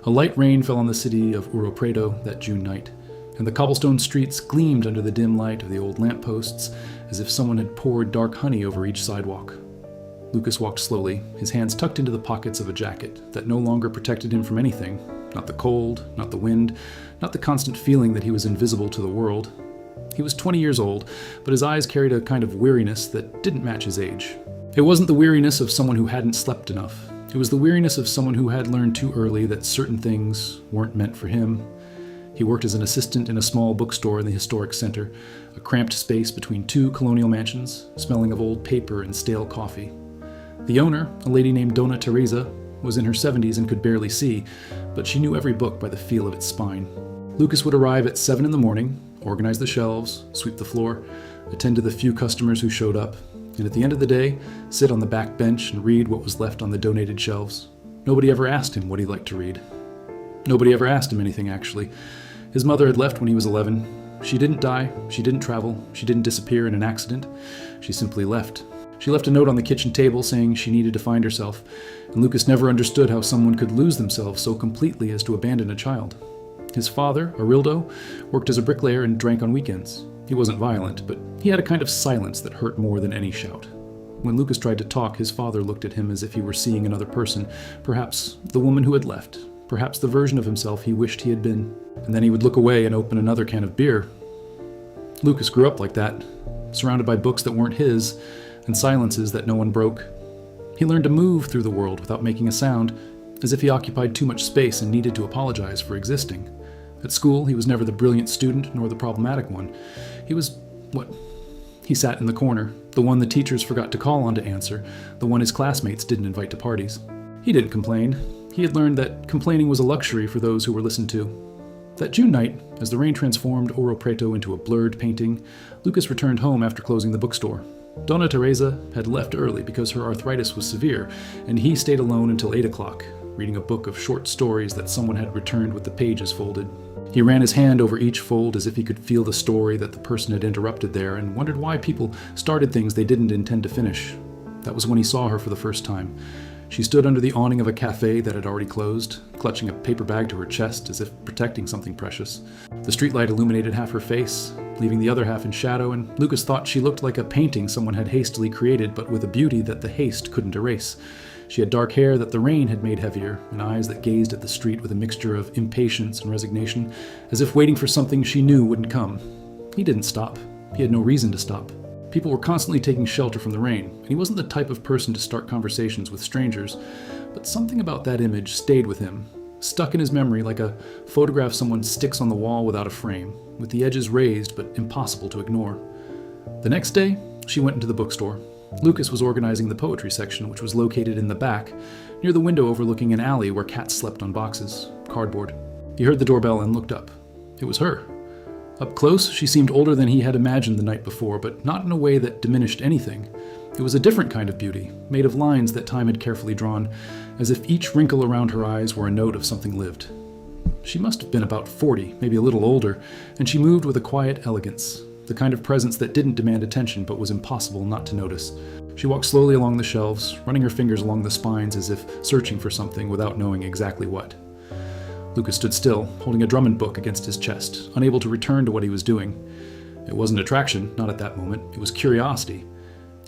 A light rain fell on the city of Ouro Preto that June night, and the cobblestone streets gleamed under the dim light of the old lampposts as if someone had poured dark honey over each sidewalk. Lucas walked slowly, his hands tucked into the pockets of a jacket that no longer protected him from anything, not the cold, not the wind, not the constant feeling that he was invisible to the world. He was 20 years old, but his eyes carried a kind of weariness that didn't match his age. It wasn't the weariness of someone who hadn't slept enough. It was the weariness of someone who had learned too early that certain things weren't meant for him. He worked as an assistant in a small bookstore in the historic center, a cramped space between two colonial mansions, smelling of old paper and stale coffee. The owner, a lady named Dona Teresa, was in her 70s and could barely see, but she knew every book by the feel of its spine. Lucas would arrive at 7 in the morning, organize the shelves, sweep the floor, attend to the few customers who showed up, and at the end of the day, sit on the back bench and read what was left on the donated shelves. Nobody ever asked him what he liked to read. Nobody ever asked him anything, actually. His mother had left when he was 11. She didn't die, she didn't travel, she didn't disappear in an accident. She simply left. She left a note on the kitchen table saying she needed to find herself, and Lucas never understood how someone could lose themselves so completely as to abandon a child. His father, Arildo, worked as a bricklayer and drank on weekends. He wasn't violent, but he had a kind of silence that hurt more than any shout. When Lucas tried to talk, his father looked at him as if he were seeing another person, perhaps the woman who had left, perhaps the version of himself he wished he had been. And then he would look away and open another can of beer. Lucas grew up like that, surrounded by books that weren't his, and silences that no one broke. He learned to move through the world without making a sound, as if he occupied too much space and needed to apologize for existing. At school, he was never the brilliant student nor the problematic one. He was, he sat in the corner, the one the teachers forgot to call on to answer, the one his classmates didn't invite to parties. He didn't complain. He had learned that complaining was a luxury for those who were listened to. That June night, as the rain transformed Ouro Preto into a blurred painting, Lucas returned home after closing the bookstore. Dona Teresa had left early because her arthritis was severe, and he stayed alone until 8 o'clock, reading a book of short stories that someone had returned with the pages folded. He ran his hand over each fold as if he could feel the story that the person had interrupted there and wondered why people started things they didn't intend to finish. That was when he saw her for the first time. She stood under the awning of a cafe that had already closed, clutching a paper bag to her chest as if protecting something precious. The streetlight illuminated half her face, leaving the other half in shadow, and Lucas thought she looked like a painting someone had hastily created, but with a beauty that the haste couldn't erase. She had dark hair that the rain had made heavier, and eyes that gazed at the street with a mixture of impatience and resignation, as if waiting for something she knew wouldn't come. He didn't stop. He had no reason to stop. People were constantly taking shelter from the rain, and he wasn't the type of person to start conversations with strangers, but something about that image stayed with him, stuck in his memory like a photograph someone sticks on the wall without a frame, with the edges raised but impossible to ignore. The next day, she went into the bookstore. Lucas was organizing the poetry section, which was located in the back, near the window overlooking an alley where cats slept on boxes, cardboard. He heard the doorbell and looked up. It was her. Up close, she seemed older than he had imagined the night before, but not in a way that diminished anything. It was a different kind of beauty, made of lines that time had carefully drawn, as if each wrinkle around her eyes were a note of something lived. She must have been about 40, maybe a little older, and she moved with a quiet elegance, the kind of presence that didn't demand attention but was impossible not to notice. She walked slowly along the shelves, running her fingers along the spines as if searching for something without knowing exactly what. Lucas stood still, holding a Drummond book against his chest, unable to return to what he was doing. It wasn't attraction, not at that moment. It was curiosity.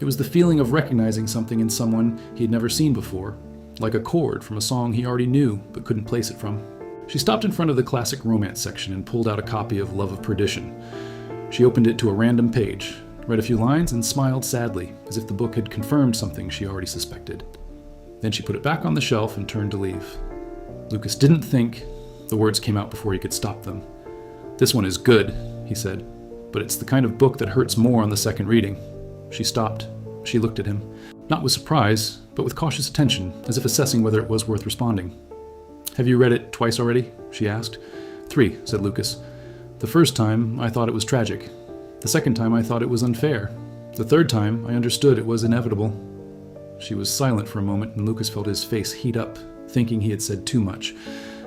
It was the feeling of recognizing something in someone he had never seen before, like a chord from a song he already knew but couldn't place it from. She stopped in front of the classic romance section and pulled out a copy of Love of Perdition. She opened it to a random page, read a few lines, and smiled sadly, as if the book had confirmed something she already suspected. Then she put it back on the shelf and turned to leave. Lucas didn't think. The words came out before he could stop them. "This one is good," he said, "but it's the kind of book that hurts more on the second reading." She stopped. She looked at him, not with surprise, but with cautious attention, as if assessing whether it was worth responding. "Have you read it twice already?" she asked. "3," said Lucas. "The first time, I thought it was tragic. The second time, I thought it was unfair. The third time, I understood it was inevitable." She was silent for a moment, and Lucas felt his face heat up, thinking he had said too much,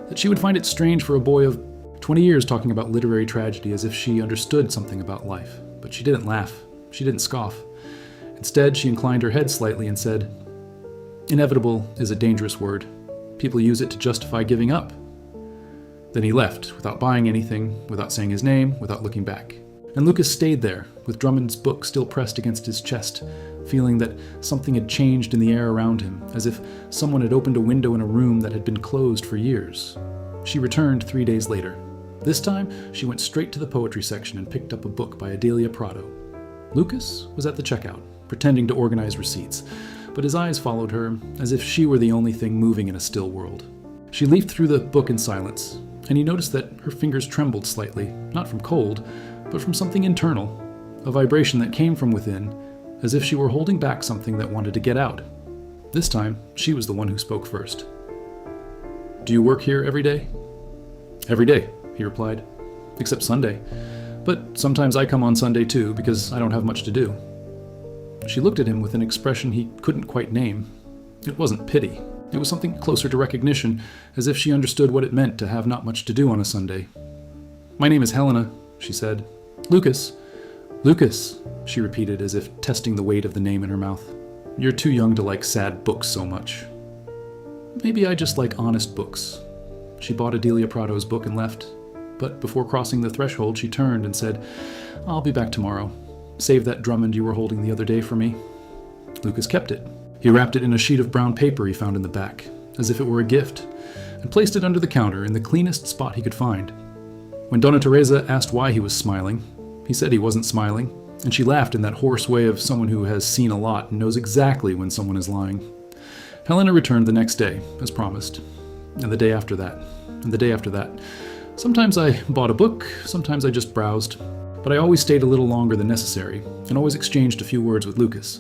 that she would find it strange for a boy of 20 years talking about literary tragedy as if she understood something about life. But she didn't laugh. She didn't scoff. Instead, she inclined her head slightly and said, "Inevitable is a dangerous word. People use it to justify giving up. Then he left, without buying anything, without saying his name, without looking back. And Lucas stayed there, with Drummond's book still pressed against his chest, feeling that something had changed in the air around him, as if someone had opened a window in a room that had been closed for years. She returned 3 days later. This time, she went straight to the poetry section and picked up a book by Adelia Prado. Lucas was at the checkout, pretending to organize receipts, but his eyes followed her as if she were the only thing moving in a still world. She leafed through the book in silence, and he noticed that her fingers trembled slightly, not from cold, but from something internal, a vibration that came from within, as if she were holding back something that wanted to get out. This time, she was the one who spoke first. "Do you work here every day?" "Every day," he replied, "except Sunday. But sometimes I come on Sunday too, because I don't have much to do." She looked at him with an expression he couldn't quite name. It wasn't pity. It was something closer to recognition, as if she understood what it meant to have not much to do on a Sunday. "My name is Helena," she said. "Lucas." "Lucas," she repeated, as if testing the weight of the name in her mouth. "You're too young to like sad books so much." "Maybe I just like honest books." She bought Adelia Prado's book and left. But before crossing the threshold, she turned and said, "I'll be back tomorrow. Save that Drummond you were holding the other day for me." Lucas kept it. He wrapped it in a sheet of brown paper he found in the back, as if it were a gift, and placed it under the counter in the cleanest spot he could find. When Donna Teresa asked why he was smiling, he said he wasn't smiling, and she laughed in that hoarse way of someone who has seen a lot and knows exactly when someone is lying. Helena returned the next day, as promised, and the day after that, and the day after that. Sometimes I bought a book, sometimes I just browsed, but I always stayed a little longer than necessary, and always exchanged a few words with Lucas.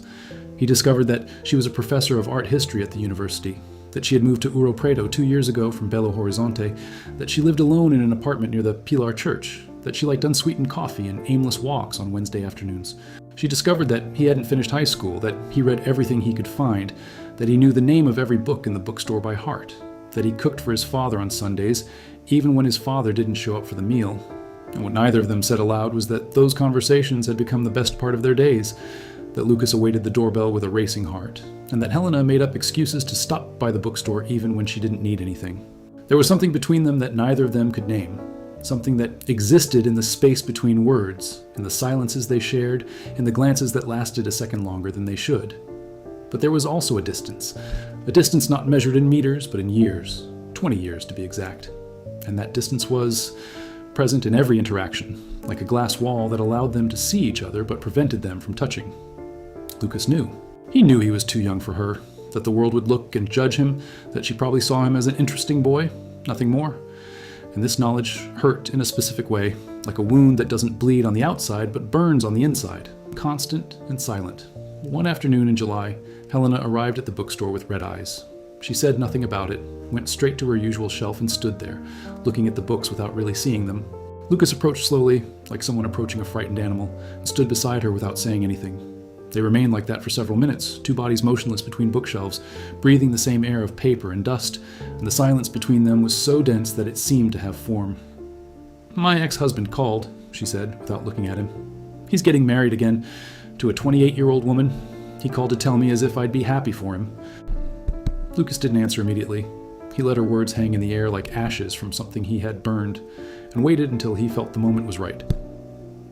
He discovered that she was a professor of art history at the university, that she had moved to Ouro Preto 2 years ago from Belo Horizonte, that she lived alone in an apartment near the Pilar Church, that she liked unsweetened coffee and aimless walks on Wednesday afternoons. She discovered that he hadn't finished high school, that he read everything he could find, that he knew the name of every book in the bookstore by heart, that he cooked for his father on Sundays, even when his father didn't show up for the meal. And what neither of them said aloud was that those conversations had become the best part of their days, that Lucas awaited the doorbell with a racing heart, and that Helena made up excuses to stop by the bookstore even when she didn't need anything. There was something between them that neither of them could name, something that existed in the space between words, in the silences they shared, in the glances that lasted a second longer than they should. But there was also a distance not measured in meters, but in years, 20 years to be exact. And that distance was present in every interaction, like a glass wall that allowed them to see each other but prevented them from touching. Lucas knew. He knew he was too young for her, that the world would look and judge him, that she probably saw him as an interesting boy, nothing more. And this knowledge hurt in a specific way, like a wound that doesn't bleed on the outside but burns on the inside, constant and silent. One afternoon in July, Helena arrived at the bookstore with red eyes. She said nothing about it, went straight to her usual shelf and stood there, looking at the books without really seeing them. Lucas approached slowly, like someone approaching a frightened animal, and stood beside her without saying anything. They remained like that for several minutes, two bodies motionless between bookshelves, breathing the same air of paper and dust, and the silence between them was so dense that it seemed to have form. "My ex-husband called," she said, without looking at him. "He's getting married again, to a 28-year-old woman. He called to tell me as if I'd be happy for him." Lucas didn't answer immediately. He let her words hang in the air like ashes from something he had burned, and waited until he felt the moment was right.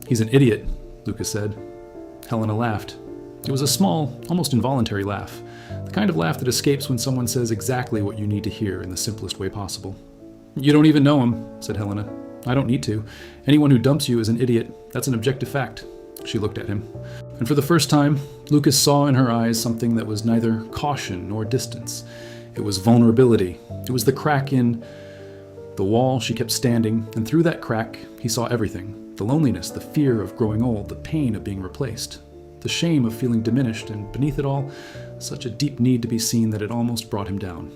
"He's an idiot," Lucas said. Helena laughed. It was a small, almost involuntary laugh, the kind of laugh that escapes when someone says exactly what you need to hear in the simplest way possible. "You don't even know him," said Helena. "I don't need to. Anyone who dumps you is an idiot. That's an objective fact." She looked at him. And for the first time, Lucas saw in her eyes something that was neither caution nor distance. It was vulnerability. It was the crack in the wall. She kept standing, and through that crack, he saw everything. The loneliness, the fear of growing old, the pain of being replaced, the shame of feeling diminished, and beneath it all, such a deep need to be seen that it almost brought him down.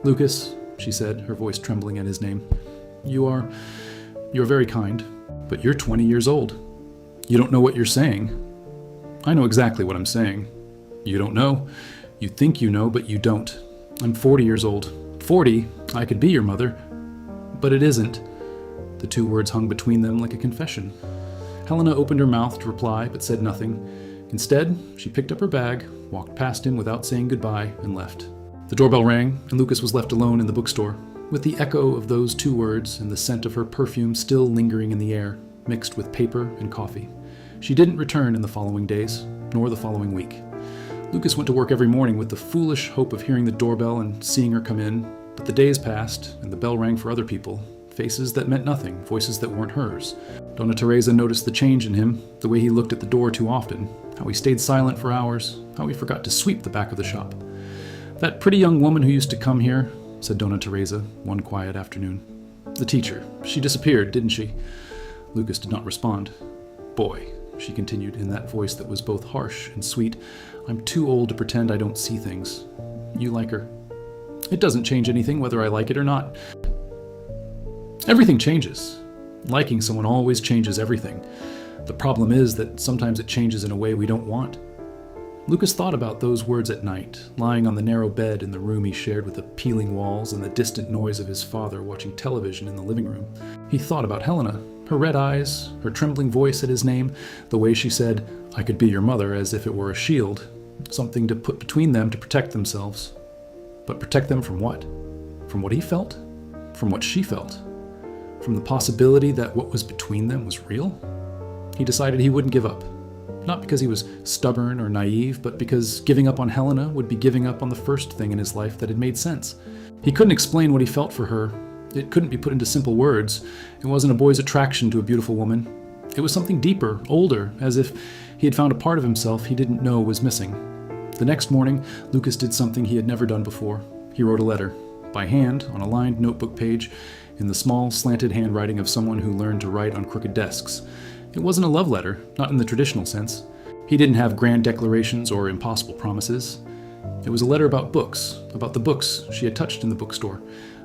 "Lucas," she said, her voice trembling at his name, You're very kind, but you're 20 years old. You don't know what you're saying." "I know exactly what I'm saying." "You don't know. You think you know, but you don't. I'm 40 years old. 40? I could be your mother. But it isn't." The two words hung between them like a confession. Helena opened her mouth to reply, but said nothing. Instead, she picked up her bag, walked past him without saying goodbye, and left. The doorbell rang, and Lucas was left alone in the bookstore. with the echo of those two words and the scent of her perfume still lingering in the air, mixed with paper and coffee. She didn't return in the following days, nor the following week. Lucas went to work every morning with the foolish hope of hearing the doorbell and seeing her come in, but the days passed, and the bell rang for other people, faces that meant nothing, voices that weren't hers. Donna Teresa noticed the change in him, the way he looked at the door too often, how he stayed silent for hours, how he forgot to sweep the back of the shop. "That pretty young woman who used to come here," said Donna Teresa one quiet afternoon. "The teacher. She disappeared, didn't she?" Lucas did not respond. "Boy," she continued in that voice that was both harsh and sweet, "I'm too old to pretend I don't see things. You like her. It doesn't change anything whether I like it or not. Everything changes. Liking someone always changes everything. The problem is that sometimes it changes in a way we don't want." Lucas thought about those words at night, lying on the narrow bed in the room he shared with the peeling walls and the distant noise of his father watching television in the living room. He thought about Helena, her red eyes, her trembling voice at his name, the way she said, "I could be your mother," as if it were a shield, something to put between them to protect themselves. But protect them from what? From what he felt? From what she felt? From the possibility that what was between them was real? He decided he wouldn't give up. Not because he was stubborn or naive, but because giving up on Helena would be giving up on the first thing in his life that had made sense. He couldn't explain what he felt for her. It couldn't be put into simple words. It wasn't a boy's attraction to a beautiful woman. It was something deeper, older, as if he had found a part of himself he didn't know was missing. The next morning, Lucas did something he had never done before. He wrote a letter, by hand, on a lined notebook page, in the small, slanted handwriting of someone who learned to write on crooked desks. It wasn't a love letter, not in the traditional sense. He didn't have grand declarations or impossible promises. It was a letter about books, about the books she had touched in the bookstore,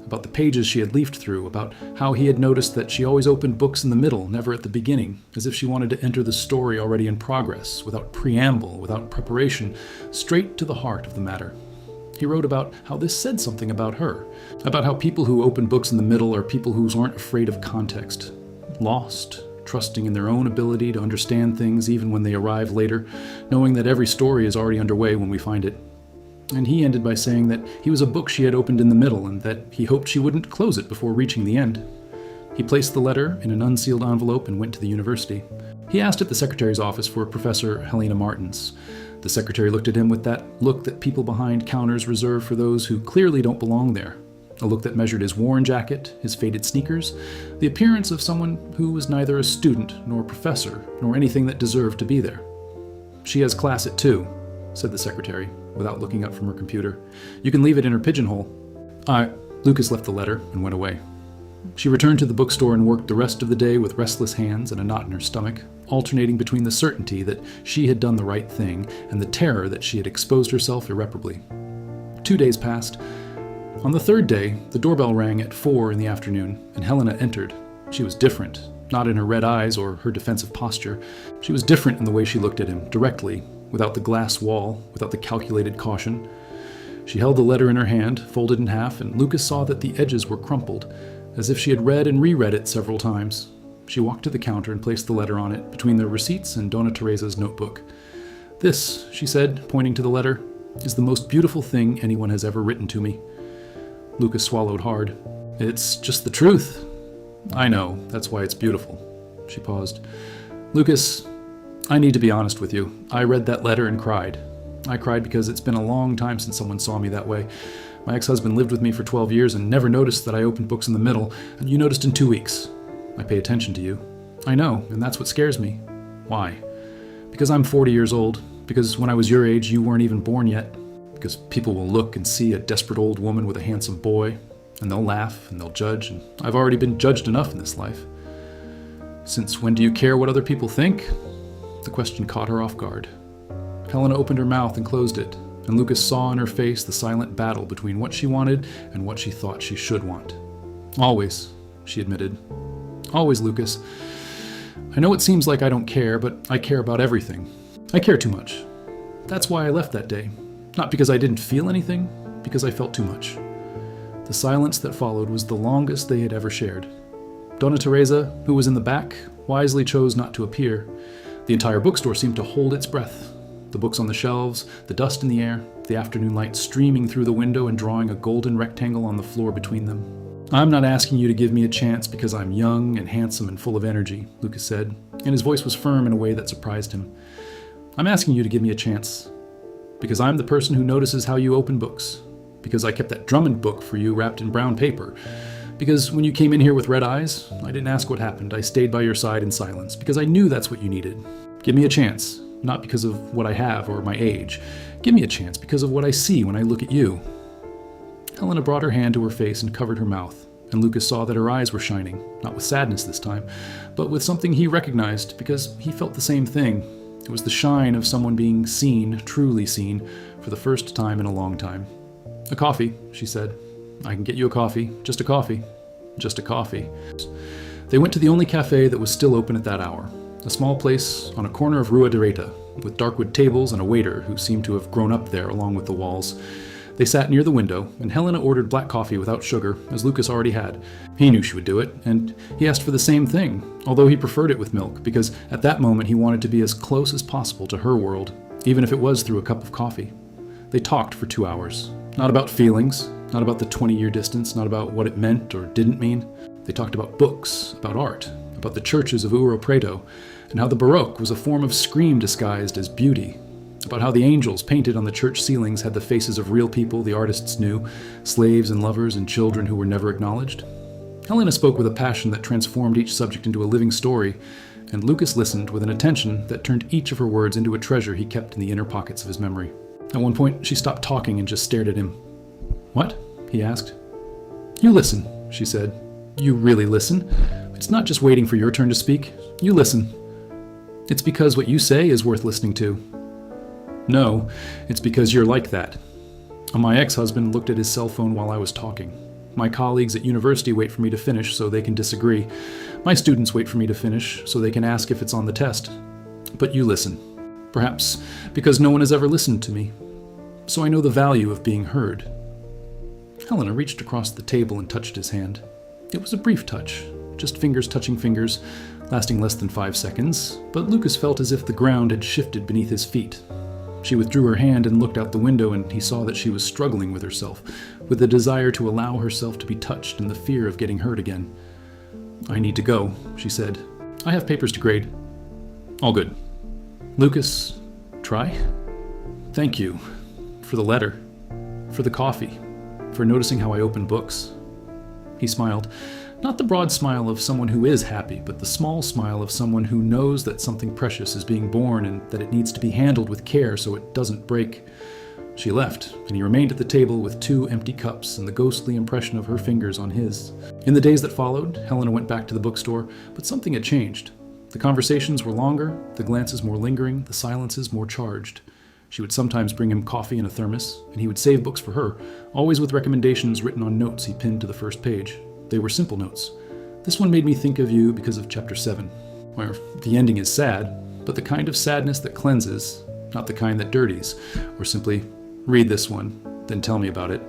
about the pages she had leafed through, about how he had noticed that she always opened books in the middle, never at the beginning, as if she wanted to enter the story already in progress, without preamble, without preparation, straight to the heart of the matter. He wrote about how this said something about her, about how people who open books in the middle are people who aren't afraid of context, lost, trusting in their own ability to understand things even when they arrive later, knowing that every story is already underway when we find it. And he ended by saying that he was a book she had opened in the middle and that he hoped she wouldn't close it before reaching the end. He placed the letter in an unsealed envelope and went to the university. He asked at the secretary's office for Professor Helena Martins. The secretary looked at him with that look that people behind counters reserve for those who clearly don't belong there. A look that measured his worn jacket, his faded sneakers, the appearance of someone who was neither a student nor a professor, nor anything that deserved to be there. "She has class at 2, said the secretary, without looking up from her computer. "You can leave it in her pigeonhole." Lucas left the letter and went away. She returned to the bookstore and worked the rest of the day with restless hands and a knot in her stomach, alternating between the certainty that she had done the right thing and the terror that she had exposed herself irreparably. 2 days passed. On the third day, the doorbell rang at 4 in the afternoon, and Helena entered. She was different, not in her red eyes or her defensive posture. She was different in the way she looked at him, directly, without the glass wall, without the calculated caution. She held the letter in her hand, folded in half, and Lucas saw that the edges were crumpled, as if she had read and reread it several times. She walked to the counter and placed the letter on it, between the receipts and Donna Teresa's notebook. "This," she said, pointing to the letter, "is the most beautiful thing anyone has ever written to me." Lucas swallowed hard. "It's just the truth." "I know, that's why it's beautiful." She paused. "Lucas, I need to be honest with you. I read that letter and cried. I cried because it's been a long time since someone saw me that way. My ex-husband lived with me for 12 years and never noticed that I opened books in the middle, and you noticed in 2 weeks. I pay attention to you. I know, and that's what scares me. Why? Because I'm 40 years old. Because when I was your age, you weren't even born yet. Because people will look and see a desperate old woman with a handsome boy, and they'll laugh and they'll judge, and I've already been judged enough in this life. Since when do you care what other people think?" The question caught her off guard. Helena opened her mouth and closed it, and Lucas saw in her face the silent battle between what she wanted and what she thought she should want. "Always," she admitted. "Always, Lucas. I know it seems like I don't care, but I care about everything. I care too much. That's why I left that day. Not because I didn't feel anything, because I felt too much." The silence that followed was the longest they had ever shared. Donna Teresa, who was in the back, wisely chose not to appear. The entire bookstore seemed to hold its breath. The books on the shelves, the dust in the air, the afternoon light streaming through the window and drawing a golden rectangle on the floor between them. I'm not asking you to give me a chance because I'm young and handsome and full of energy, Lucas said, and his voice was firm in a way that surprised him. I'm asking you to give me a chance because I'm the person who notices how you open books, because I kept that Drummond book for you wrapped in brown paper, because when you came in here with red eyes, I didn't ask what happened. I stayed by your side in silence because I knew that's what you needed. Give me a chance, not because of what I have or my age. Give me a chance because of what I see when I look at you. Helena brought her hand to her face and covered her mouth, and Lucas saw that her eyes were shining, not with sadness this time, but with something he recognized because he felt the same thing. It was the shine of someone being seen, truly seen, for the first time in a long time. A coffee, she said. I can get you a coffee. Just a coffee. Just a coffee. They went to the only cafe that was still open at that hour, a small place on a corner of Rua Direita, with darkwood tables and a waiter who seemed to have grown up there along with the walls. They sat near the window, and Helena ordered black coffee without sugar, as Lucas already had. He knew she would do it, and he asked for the same thing, although he preferred it with milk, because at that moment he wanted to be as close as possible to her world, even if it was through a cup of coffee. They talked for 2 hours. Not about feelings, not about the 20-year distance, not about what it meant or didn't mean. They talked about books, about art, about the churches of Ouro Preto, and how the Baroque was a form of scream disguised as beauty, about how the angels painted on the church ceilings had the faces of real people the artists knew, slaves and lovers and children who were never acknowledged. Helena spoke with a passion that transformed each subject into a living story, and Lucas listened with an attention that turned each of her words into a treasure he kept in the inner pockets of his memory. At one point, she stopped talking and just stared at him. What? He asked. You listen, she said. You really listen. It's not just waiting for your turn to speak. You listen. It's because what you say is worth listening to. No, it's because you're like that. My ex-husband looked at his cell phone while I was talking. My colleagues at university wait for me to finish so they can disagree. My students wait for me to finish so they can ask if it's on the test. But you listen. Perhaps because no one has ever listened to me. So I know the value of being heard. Helena reached across the table and touched his hand. It was a brief touch, just fingers touching fingers, lasting less than 5 seconds, but Lucas felt as if the ground had shifted beneath his feet. She withdrew her hand and looked out the window, and he saw that she was struggling with herself, with the desire to allow herself to be touched and the fear of getting hurt again. I need to go, she said. I have papers to grade. All good. Lucas, try? Thank you. For the letter. For the coffee. For noticing how I open books. He smiled. Not the broad smile of someone who is happy, but the small smile of someone who knows that something precious is being born and that it needs to be handled with care so it doesn't break. She left, and he remained at the table with 2 empty cups and the ghostly impression of her fingers on his. In the days that followed, Helena went back to the bookstore, but something had changed. The conversations were longer, the glances more lingering, the silences more charged. She would sometimes bring him coffee in a thermos, and he would save books for her, always with recommendations written on notes he pinned to the first page. They were simple notes. This one made me think of you because of chapter 7, where the ending is sad, but the kind of sadness that cleanses, not the kind that dirties, or simply, read this one, then tell me about it.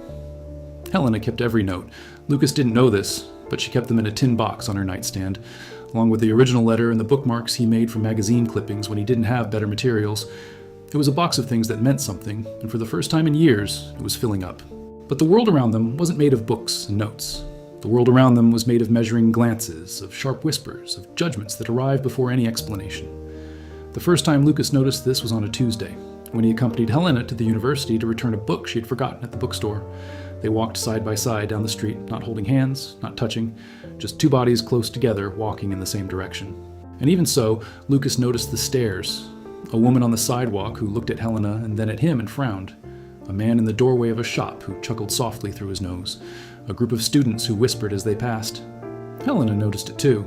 Helena kept every note. Lucas didn't know this, but she kept them in a tin box on her nightstand, along with the original letter and the bookmarks he made from magazine clippings when he didn't have better materials. It was a box of things that meant something, and for the first time in years, it was filling up. But the world around them wasn't made of books and notes. The world around them was made of measuring glances, of sharp whispers, of judgments that arrived before any explanation. The first time Lucas noticed this was on a Tuesday, when he accompanied Helena to the university to return a book she had forgotten at the bookstore. They walked side by side down the street, not holding hands, not touching, just 2 bodies close together walking in the same direction. And even so, Lucas noticed the stares. A woman on the sidewalk who looked at Helena and then at him and frowned. A man in the doorway of a shop who chuckled softly through his nose. A group of students who whispered as they passed. Helena noticed it too.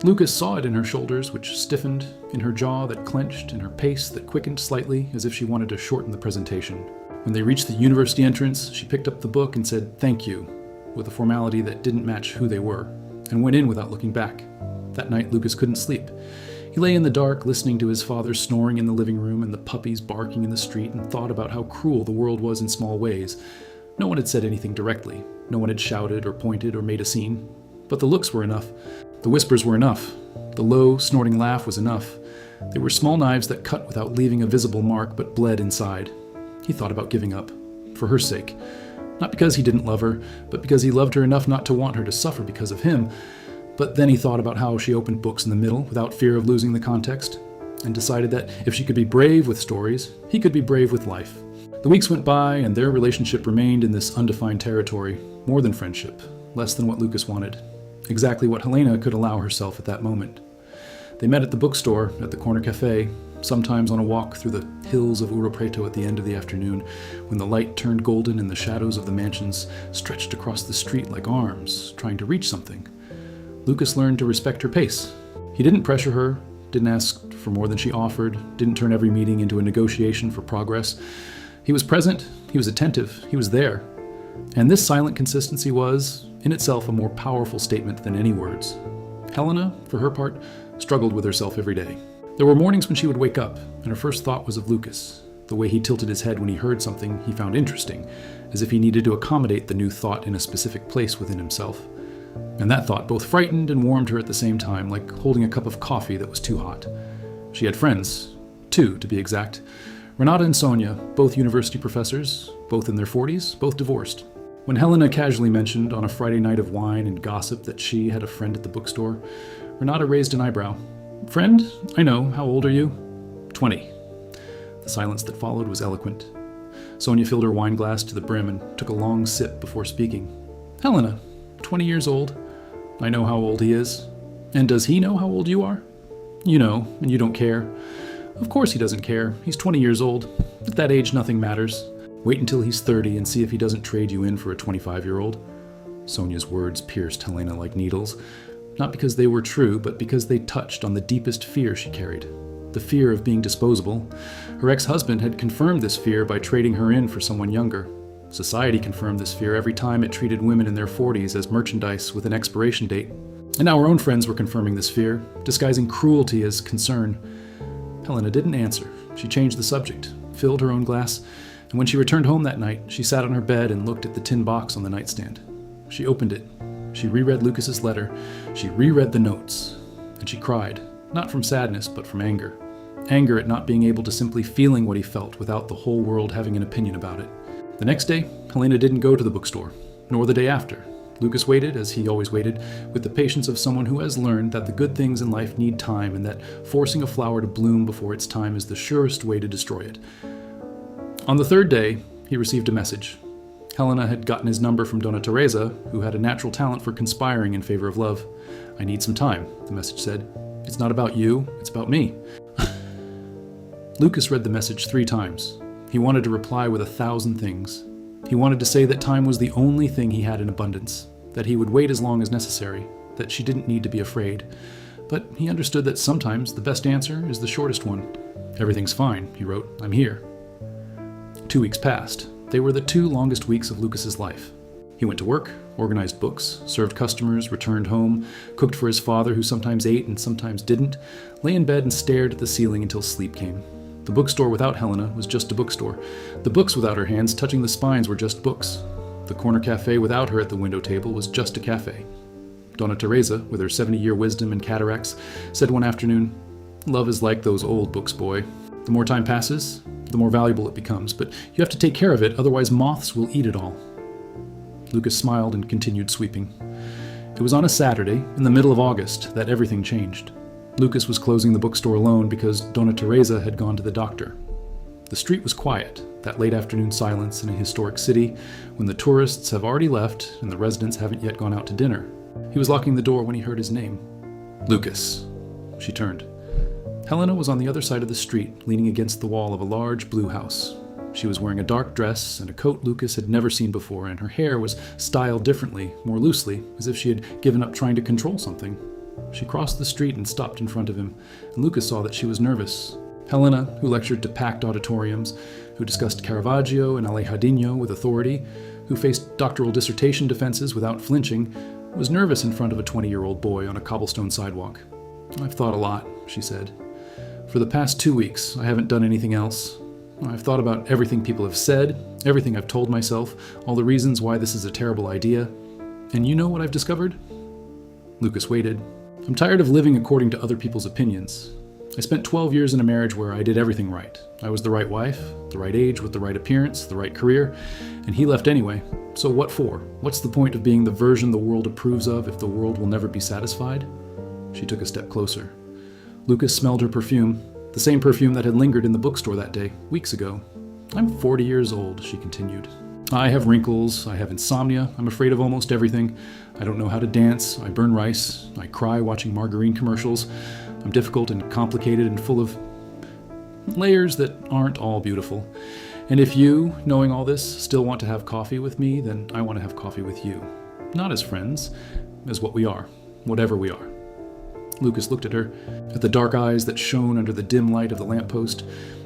Lucas saw it in her shoulders, which stiffened, in her jaw that clenched, in her pace that quickened slightly, as if she wanted to shorten the presentation. When they reached the university entrance, she picked up the book and said, "Thank you," with a formality that didn't match who they were, and went in without looking back. That night, Lucas couldn't sleep. He lay in the dark, listening to his father snoring in the living room and the puppies barking in the street, and thought about how cruel the world was in small ways. No one had said anything directly. No one had shouted or pointed or made a scene. But the looks were enough. The whispers were enough. The low, snorting laugh was enough. They were small knives that cut without leaving a visible mark but bled inside. He thought about giving up. For her sake. Not because he didn't love her, but because he loved her enough not to want her to suffer because of him. But then he thought about how she opened books in the middle without fear of losing the context, and decided that if she could be brave with stories, he could be brave with life. The weeks went by, and their relationship remained in this undefined territory, more than friendship, less than what Lucas wanted, exactly what Helena could allow herself at that moment. They met at the bookstore, at the corner cafe, sometimes on a walk through the hills of Ouro Preto at the end of the afternoon, when the light turned golden and the shadows of the mansions stretched across the street like arms, trying to reach something. Lucas learned to respect her pace. He didn't pressure her, didn't ask for more than she offered, didn't turn every meeting into a negotiation for progress. He was present, he was attentive, he was there. And this silent consistency was, in itself, a more powerful statement than any words. Helena, for her part, struggled with herself every day. There were mornings when she would wake up, and her first thought was of Lucas, the way he tilted his head when he heard something he found interesting, as if he needed to accommodate the new thought in a specific place within himself. And that thought both frightened and warmed her at the same time, like holding a cup of coffee that was too hot. She had friends, 2 to be exact. Renata and Sonia, both university professors, both in their 40s, both divorced. When Helena casually mentioned on a Friday night of wine and gossip that she had a friend at the bookstore, Renata raised an eyebrow. "Friend? I know. How old are you?" 20. The silence that followed was eloquent. Sonia filled her wine glass to the brim and took a long sip before speaking. "Helena, 20 years old. I know how old he is. And does he know how old you are? You know, and you don't care." "Of course he doesn't care. He's 20 years old. At that age, nothing matters. Wait until he's 30 and see if he doesn't trade you in for a 25-year-old. Sonia's words pierced Helena like needles, not because they were true, but because they touched on the deepest fear she carried. The fear of being disposable. Her ex-husband had confirmed this fear by trading her in for someone younger. Society confirmed this fear every time it treated women in their 40s as merchandise with an expiration date. And now her own friends were confirming this fear, disguising cruelty as concern. Helena didn't answer. She changed the subject, filled her own glass, and when she returned home that night, she sat on her bed and looked at the tin box on the nightstand. She opened it. She reread Lucas's letter. She reread the notes. And she cried, not from sadness, but from anger. Anger at not being able to simply feeling what he felt without the whole world having an opinion about it. The next day, Helena didn't go to the bookstore, nor the day after. Lucas waited, as he always waited, with the patience of someone who has learned that the good things in life need time and that forcing a flower to bloom before its time is the surest way to destroy it. On the 3rd day, he received a message. Helena had gotten his number from Dona Teresa, who had a natural talent for conspiring in favor of love. "I need some time," the message said. "It's not about you, it's about me." Lucas read the message 3 times. He wanted to reply with 1,000 things. He wanted to say that time was the only thing he had in abundance, that he would wait as long as necessary, that she didn't need to be afraid. But he understood that sometimes the best answer is the shortest one. "Everything's fine," he wrote. "I'm here." 2 weeks passed. They were the 2 longest weeks of Lucas's life. He went to work, organized books, served customers, returned home, cooked for his father who sometimes ate and sometimes didn't, lay in bed and stared at the ceiling until sleep came. The bookstore without Helena was just a bookstore. The books without her hands touching the spines were just books. The corner cafe without her at the window table was just a cafe. Dona Teresa, with her 70-year wisdom and cataracts, said one afternoon, "Love is like those old books, boy. The more time passes, the more valuable it becomes, but you have to take care of it, otherwise moths will eat it all." Lucas smiled and continued sweeping. It was on a Saturday, in the middle of August, that everything changed. Lucas was closing the bookstore alone because Dona Teresa had gone to the doctor. The street was quiet, that late afternoon silence in a historic city when the tourists have already left and the residents haven't yet gone out to dinner. He was locking the door when he heard his name. "Lucas." She turned. Helena was on the other side of the street, leaning against the wall of a large blue house. She was wearing a dark dress and a coat Lucas had never seen before, and her hair was styled differently, more loosely, as if she had given up trying to control something. She crossed the street and stopped in front of him, and Lucas saw that she was nervous. Helena, who lectured to packed auditoriums, who discussed Caravaggio and Alejandro with authority, who faced doctoral dissertation defenses without flinching, was nervous in front of a 20-year-old boy on a cobblestone sidewalk. "I've thought a lot," she said. "For the past 2 weeks, I haven't done anything else. I've thought about everything people have said, everything I've told myself, all the reasons why this is a terrible idea. And you know what I've discovered?" Lucas waited. "I'm tired of living according to other people's opinions. I spent 12 years in a marriage where I did everything right. I was the right wife, the right age with the right appearance, the right career, and he left anyway. So what for? What's the point of being the version the world approves of if the world will never be satisfied? She took a step closer. Lucas smelled her perfume, the same perfume that had lingered in the bookstore that day, weeks ago. I'm 40 years old, she continued. I have wrinkles, I have insomnia, I'm afraid of almost everything. I don't know how to dance, I burn rice, I cry watching margarine commercials. I'm difficult and complicated and full of layers that aren't all beautiful. And if you, knowing all this, still want to have coffee with me, then I want to have coffee with you. Not as friends, as what we are, whatever we are. Lucas looked at her, at the dark eyes that shone under the dim light of the lamppost,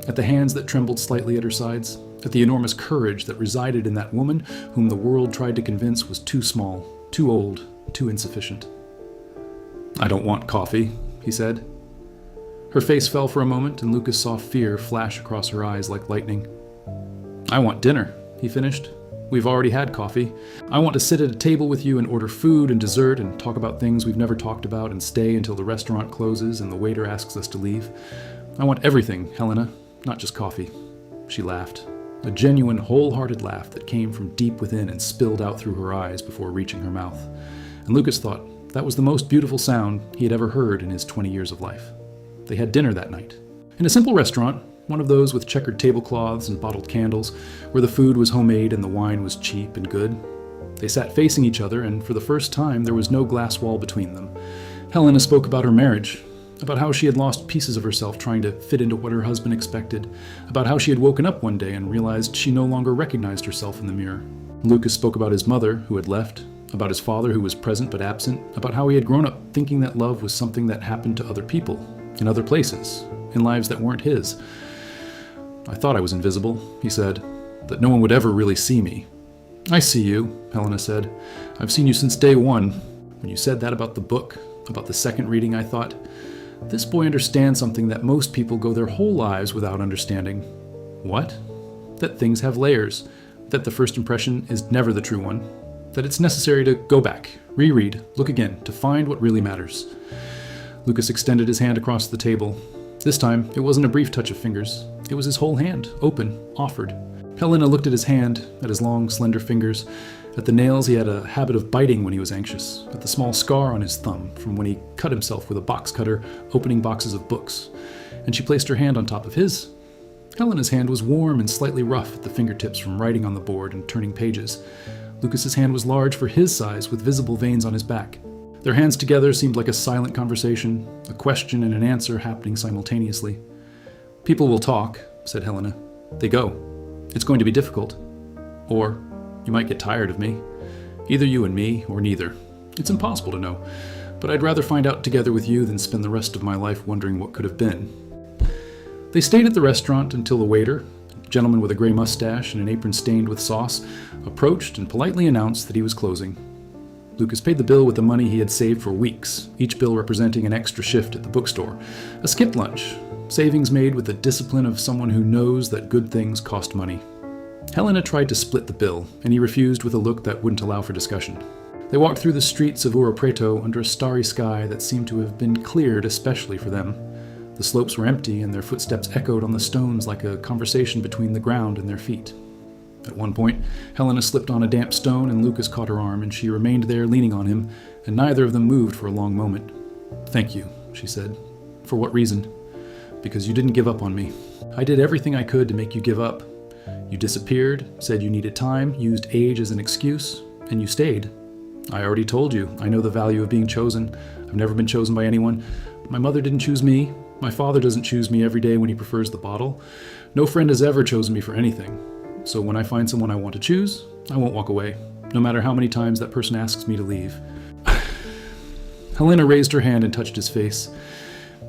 at the hands that trembled slightly at her sides, at the enormous courage that resided in that woman whom the world tried to convince was too small, too old, too insufficient. I don't want coffee, he said. Her face fell for a moment, and Lucas saw fear flash across her eyes like lightning. I want dinner, he finished. We've already had coffee. I want to sit at a table with you and order food and dessert and talk about things we've never talked about and stay until the restaurant closes and the waiter asks us to leave. I want everything, Helena, not just coffee. She laughed, a genuine, wholehearted laugh that came from deep within and spilled out through her eyes before reaching her mouth. And Lucas thought that was the most beautiful sound he had ever heard in his 20 years of life. They had dinner that night. In a simple restaurant, one of those with checkered tablecloths and bottled candles, where the food was homemade and the wine was cheap and good. They sat facing each other, and for the first time there was no glass wall between them. Helena spoke about her marriage, about how she had lost pieces of herself trying to fit into what her husband expected, about how she had woken up one day and realized she no longer recognized herself in the mirror. Lucas spoke about his mother, who had left, about his father, who was present but absent, about how he had grown up thinking that love was something that happened to other people, in other places, in lives that weren't his. I thought I was invisible, he said, that no one would ever really see me. I see you, Helena said. I've seen you since day one. When you said that about the book, about the second reading, I thought, this boy understands something that most people go their whole lives without understanding. What? That things have layers, that the first impression is never the true one, that it's necessary to go back, reread, look again, to find what really matters. Lucas extended his hand across the table. This time, it wasn't a brief touch of fingers. It was his whole hand, open, offered. Helena looked at his hand, at his long, slender fingers, at the nails he had a habit of biting when he was anxious, at the small scar on his thumb from when he cut himself with a box cutter opening boxes of books. And she placed her hand on top of his. Helena's hand was warm and slightly rough at the fingertips from writing on the board and turning pages. Lucas's hand was large for his size, with visible veins on his back. Their hands together seemed like a silent conversation, a question and an answer happening simultaneously. People will talk, said Helena. They go. It's going to be difficult. Or you might get tired of me. Either you and me, or neither. It's impossible to know, but I'd rather find out together with you than spend the rest of my life wondering what could have been. They stayed at the restaurant until the waiter, a gentleman with a gray mustache and an apron stained with sauce, approached and politely announced that he was closing. Lucas paid the bill with the money he had saved for weeks, each bill representing an extra shift at the bookstore, a skipped lunch, savings made with the discipline of someone who knows that good things cost money. Helena tried to split the bill, and he refused with a look that wouldn't allow for discussion. They walked through the streets of Ouro Preto under a starry sky that seemed to have been cleared especially for them. The slopes were empty, and their footsteps echoed on the stones like a conversation between the ground and their feet. At one point, Helena slipped on a damp stone and Lucas caught her arm, and she remained there leaning on him, and neither of them moved for a long moment. Thank you, she said. For what reason? Because you didn't give up on me. I did everything I could to make you give up. You disappeared, said you needed time, used age as an excuse, and you stayed. I already told you, I know the value of being chosen. I've never been chosen by anyone. My mother didn't choose me. My father doesn't choose me every day when he prefers the bottle. No friend has ever chosen me for anything. So when I find someone I want to choose, I won't walk away, no matter how many times that person asks me to leave. Helena raised her hand and touched his face.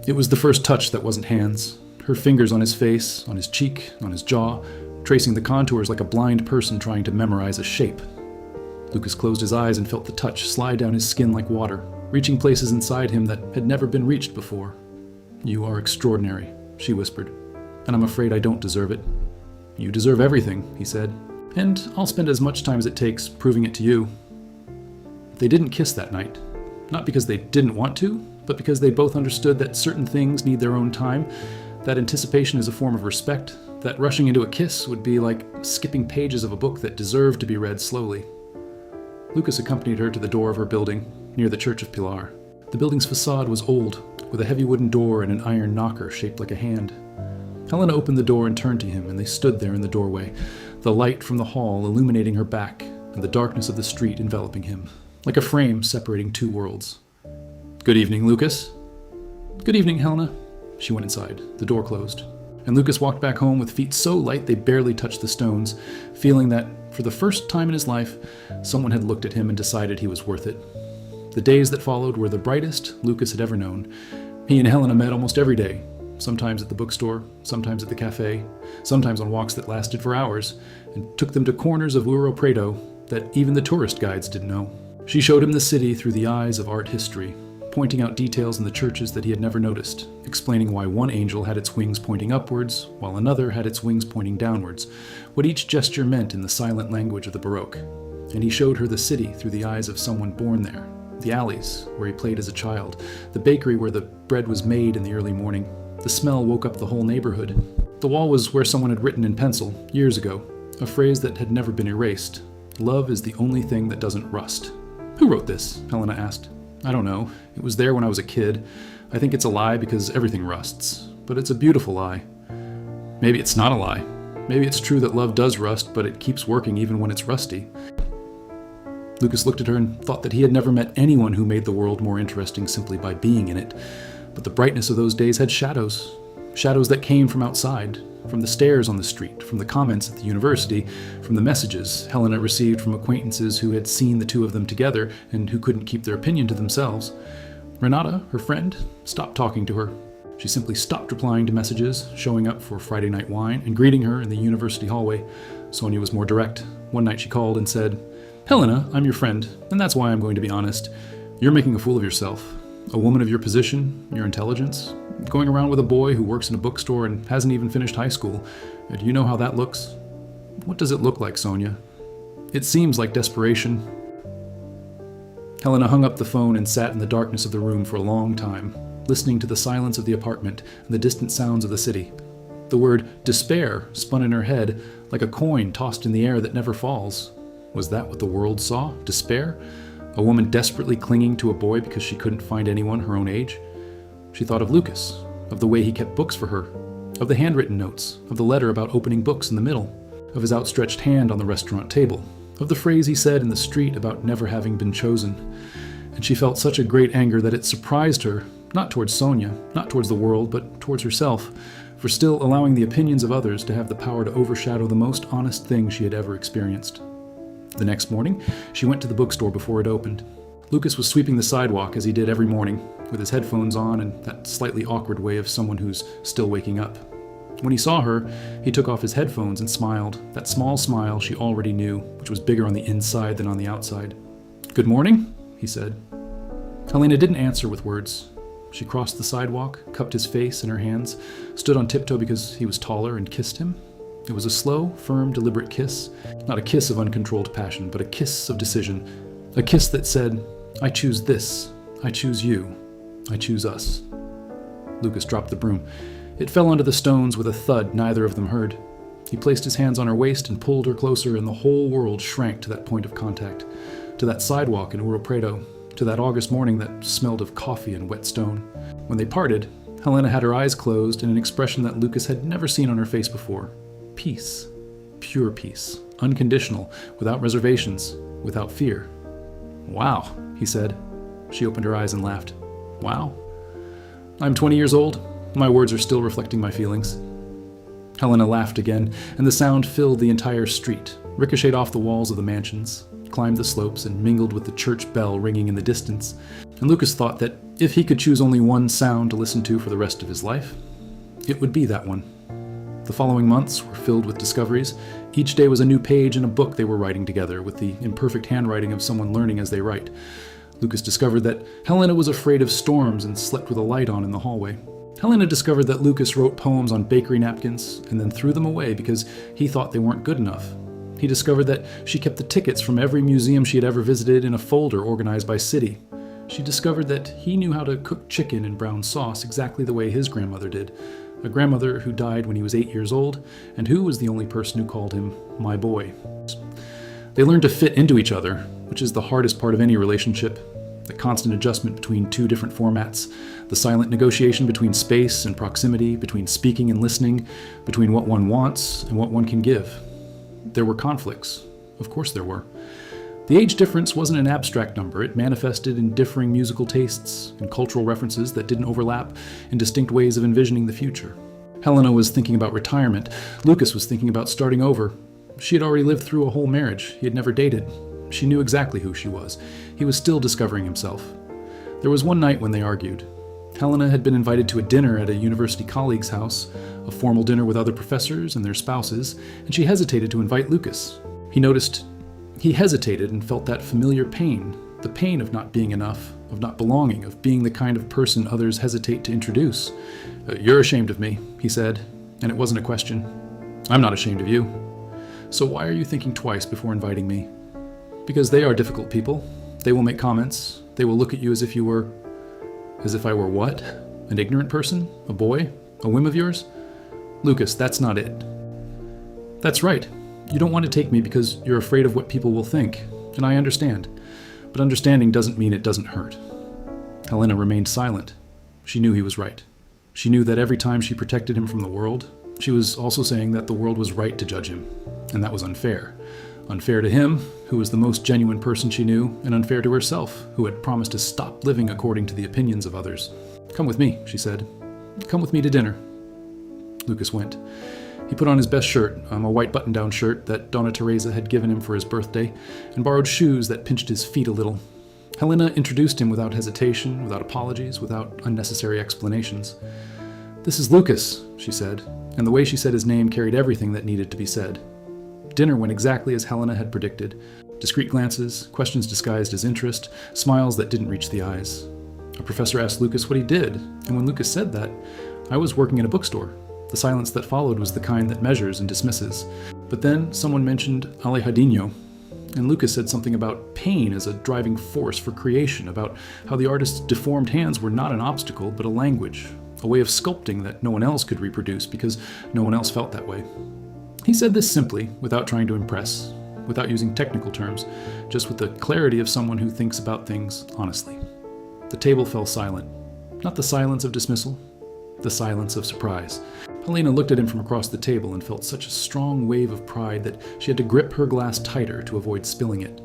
It was the first touch that wasn't hands. Her fingers on his face, on his cheek, on his jaw, tracing the contours like a blind person trying to memorize a shape. Lucas closed his eyes and felt the touch slide down his skin like water, reaching places inside him that had never been reached before. You are extraordinary, she whispered, and I'm afraid I don't deserve it. You deserve everything, he said, and I'll spend as much time as it takes proving it to you. They didn't kiss that night, not because they didn't want to, but because they both understood that certain things need their own time, that anticipation is a form of respect, that rushing into a kiss would be like skipping pages of a book that deserved to be read slowly. Lucas accompanied her to the door of her building, near the Church of Pilar. The building's facade was old, with a heavy wooden door and an iron knocker shaped like a hand. Helena opened the door and turned to him, and they stood there in the doorway, the light from the hall illuminating her back, and the darkness of the street enveloping him, like a frame separating two worlds. "Good evening, Lucas." "Good evening, Helena." She went inside. The door closed. And Lucas walked back home with feet so light they barely touched the stones, feeling that, for the first time in his life, someone had looked at him and decided he was worth it. The days that followed were the brightest Lucas had ever known. He and Helena met almost every day, sometimes at the bookstore, sometimes at the cafe, sometimes on walks that lasted for hours, and took them to corners of Ouro Preto that even the tourist guides didn't know. She showed him the city through the eyes of art history, pointing out details in the churches that he had never noticed, explaining why one angel had its wings pointing upwards, while another had its wings pointing downwards, what each gesture meant in the silent language of the Baroque. And he showed her the city through the eyes of someone born there, the alleys where he played as a child, the bakery where the bread was made in the early morning. The smell woke up the whole neighborhood. The wall was where someone had written in pencil, years ago, a phrase that had never been erased. "Love is the only thing that doesn't rust." "Who wrote this?" Helena asked. "I don't know. It was there when I was a kid. I think it's a lie because everything rusts. But it's a beautiful lie." "Maybe it's not a lie. Maybe it's true that love does rust, but it keeps working even when it's rusty." Lucas looked at her and thought that he had never met anyone who made the world more interesting simply by being in it. But the brightness of those days had shadows. Shadows that came from outside, from the stairs on the street, from the comments at the university, from the messages Helena received from acquaintances who had seen the two of them together and who couldn't keep their opinion to themselves. Renata, her friend, stopped talking to her. She simply stopped replying to messages, showing up for Friday night wine, and greeting her in the university hallway. Sonia was more direct. One night she called and said, "Helena, I'm your friend, and that's why I'm going to be honest. You're making a fool of yourself. A woman of your position, your intelligence, going around with a boy who works in a bookstore and hasn't even finished high school. Do you know how that looks? What does it look like, Sonia? It seems like desperation." Helena hung up the phone and sat in the darkness of the room for a long time, listening to the silence of the apartment and the distant sounds of the city. The word despair spun in her head like a coin tossed in the air that never falls. Was that what the world saw? Despair? A woman desperately clinging to a boy because she couldn't find anyone her own age? She thought of Lucas, of the way he kept books for her, of the handwritten notes, of the letter about opening books in the middle, of his outstretched hand on the restaurant table, of the phrase he said in the street about never having been chosen. And she felt such a great anger that it surprised her, not towards Sonia, not towards the world, but towards herself, for still allowing the opinions of others to have the power to overshadow the most honest thing she had ever experienced. The next morning, she went to the bookstore before it opened. Lucas was sweeping the sidewalk as he did every morning, with his headphones on and that slightly awkward way of someone who's still waking up. When he saw her, he took off his headphones and smiled, that small smile she already knew, which was bigger on the inside than on the outside. "Good morning," he said. Helena didn't answer with words. She crossed the sidewalk, cupped his face in her hands, stood on tiptoe because he was taller, and kissed him. It was a slow, firm, deliberate kiss. Not a kiss of uncontrolled passion, but a kiss of decision. A kiss that said, "I choose this. I choose you. I choose us." Lucas dropped the broom. It fell onto the stones with a thud neither of them heard. He placed his hands on her waist and pulled her closer, and the whole world shrank to that point of contact, to that sidewalk in Ouro Preto, to that August morning that smelled of coffee and wet stone. When they parted, Helena had her eyes closed in an expression that Lucas had never seen on her face before. Peace. Pure peace. Unconditional, without reservations, without fear. "Wow," he said. She opened her eyes and laughed. "Wow? I'm 20 years old. My words are still reflecting my feelings." Helena laughed again, and the sound filled the entire street, ricocheted off the walls of the mansions, climbed the slopes, and mingled with the church bell ringing in the distance. And Lucas thought that if he could choose only one sound to listen to for the rest of his life, it would be that one. The following months were filled with discoveries. Each day was a new page in a book they were writing together, with the imperfect handwriting of someone learning as they write. Lucas discovered that Helena was afraid of storms and slept with a light on in the hallway. Helena discovered that Lucas wrote poems on bakery napkins and then threw them away because he thought they weren't good enough. He discovered that she kept the tickets from every museum she had ever visited in a folder organized by city. she discovered that he knew how to cook chicken in brown sauce exactly the way his grandmother did, a grandmother who died when he was 8 years old, and who was the only person who called him my boy. They learned to fit into each other, which is the hardest part of any relationship. The constant adjustment between two different formats, the silent negotiation between space and proximity, between speaking and listening, between what one wants and what one can give. There were conflicts. Of course there were. The age difference wasn't an abstract number. It manifested in differing musical tastes and cultural references that didn't overlap, in distinct ways of envisioning the future. Helena was thinking about retirement. Lucas was thinking about starting over. She had already lived through a whole marriage. He had never dated. She knew exactly who she was. He was still discovering himself. There was one night when they argued. Helena had been invited to a dinner at a university colleague's house, a formal dinner with other professors and their spouses, and she hesitated to invite Lucas. He hesitated and felt that familiar pain, the pain of not being enough, of not belonging, of being the kind of person others hesitate to introduce. "You're ashamed of me," he said, and it wasn't a question. "I'm not ashamed of you. So why are you thinking twice before inviting me?" "Because they are difficult people. They will make comments. They will look at you as if you were..." "As if I were what? An ignorant person? A boy? A whim of yours?" "Lucas, that's not it." "That's right. You don't want to take me because you're afraid of what people will think, and I understand. But understanding doesn't mean it doesn't hurt." Helena remained silent. She knew he was right. She knew that every time she protected him from the world, she was also saying that the world was right to judge him, and that was unfair. Unfair to him, who was the most genuine person she knew, and unfair to herself, who had promised to stop living according to the opinions of others. "Come with me," she said. "Come with me to dinner." Lucas went. He put on his best shirt, a white button-down shirt that Donna Teresa had given him for his birthday, and borrowed shoes that pinched his feet a little. Helena introduced him without hesitation, without apologies, without unnecessary explanations. "This is Lucas," she said, and the way she said his name carried everything that needed to be said. Dinner went exactly as Helena had predicted. Discreet glances, questions disguised as interest, smiles that didn't reach the eyes. A professor asked Lucas what he did, and when Lucas said that, "I was working in a bookstore." The silence that followed was the kind that measures and dismisses. But then someone mentioned Alejandro, and Lucas said something about pain as a driving force for creation, about how the artist's deformed hands were not an obstacle, but a language, a way of sculpting that no one else could reproduce because no one else felt that way. He said this simply, without trying to impress, without using technical terms, just with the clarity of someone who thinks about things honestly. The table fell silent. Not the silence of dismissal, the silence of surprise. Helena looked at him from across the table and felt such a strong wave of pride that she had to grip her glass tighter to avoid spilling it.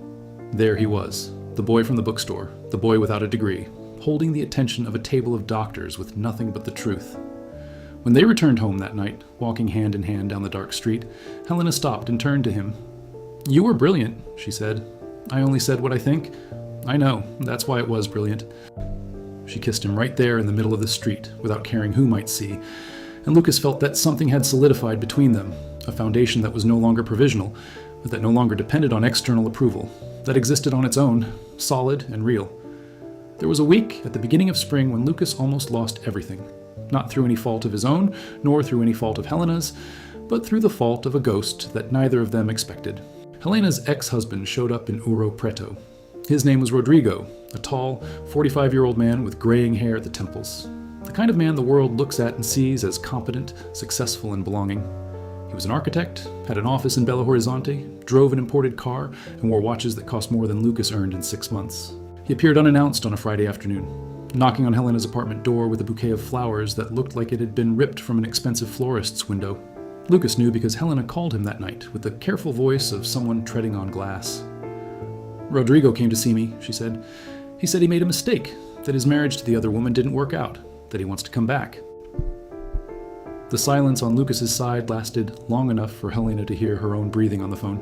There he was, the boy from the bookstore, the boy without a degree, holding the attention of a table of doctors with nothing but the truth. When they returned home that night, walking hand in hand down the dark street, Helena stopped and turned to him. "You were brilliant," she said. "I only said what I think." "I know, that's why it was brilliant." She kissed him right there in the middle of the street, without caring who might see, and Lucas felt that something had solidified between them, a foundation that was no longer provisional, but that no longer depended on external approval, that existed on its own, solid and real. There was a week at the beginning of spring when Lucas almost lost everything, not through any fault of his own, nor through any fault of Helena's, but through the fault of a ghost that neither of them expected. Helena's ex-husband showed up in Ouro Preto. His name was Rodrigo, a tall, 45-year-old man with graying hair at the temples. The kind of man the world looks at and sees as competent, successful, and belonging. He was an architect, had an office in Belo Horizonte, drove an imported car, and wore watches that cost more than Lucas earned in 6 months. He appeared unannounced on a Friday afternoon, knocking on Helena's apartment door with a bouquet of flowers that looked like it had been ripped from an expensive florist's window. Lucas knew because Helena called him that night with the careful voice of someone treading on glass. "Rodrigo came to see me," she said. "He said he made a mistake, that his marriage to the other woman didn't work out, that he wants to come back." The silence on Lucas's side lasted long enough for Helena to hear her own breathing on the phone.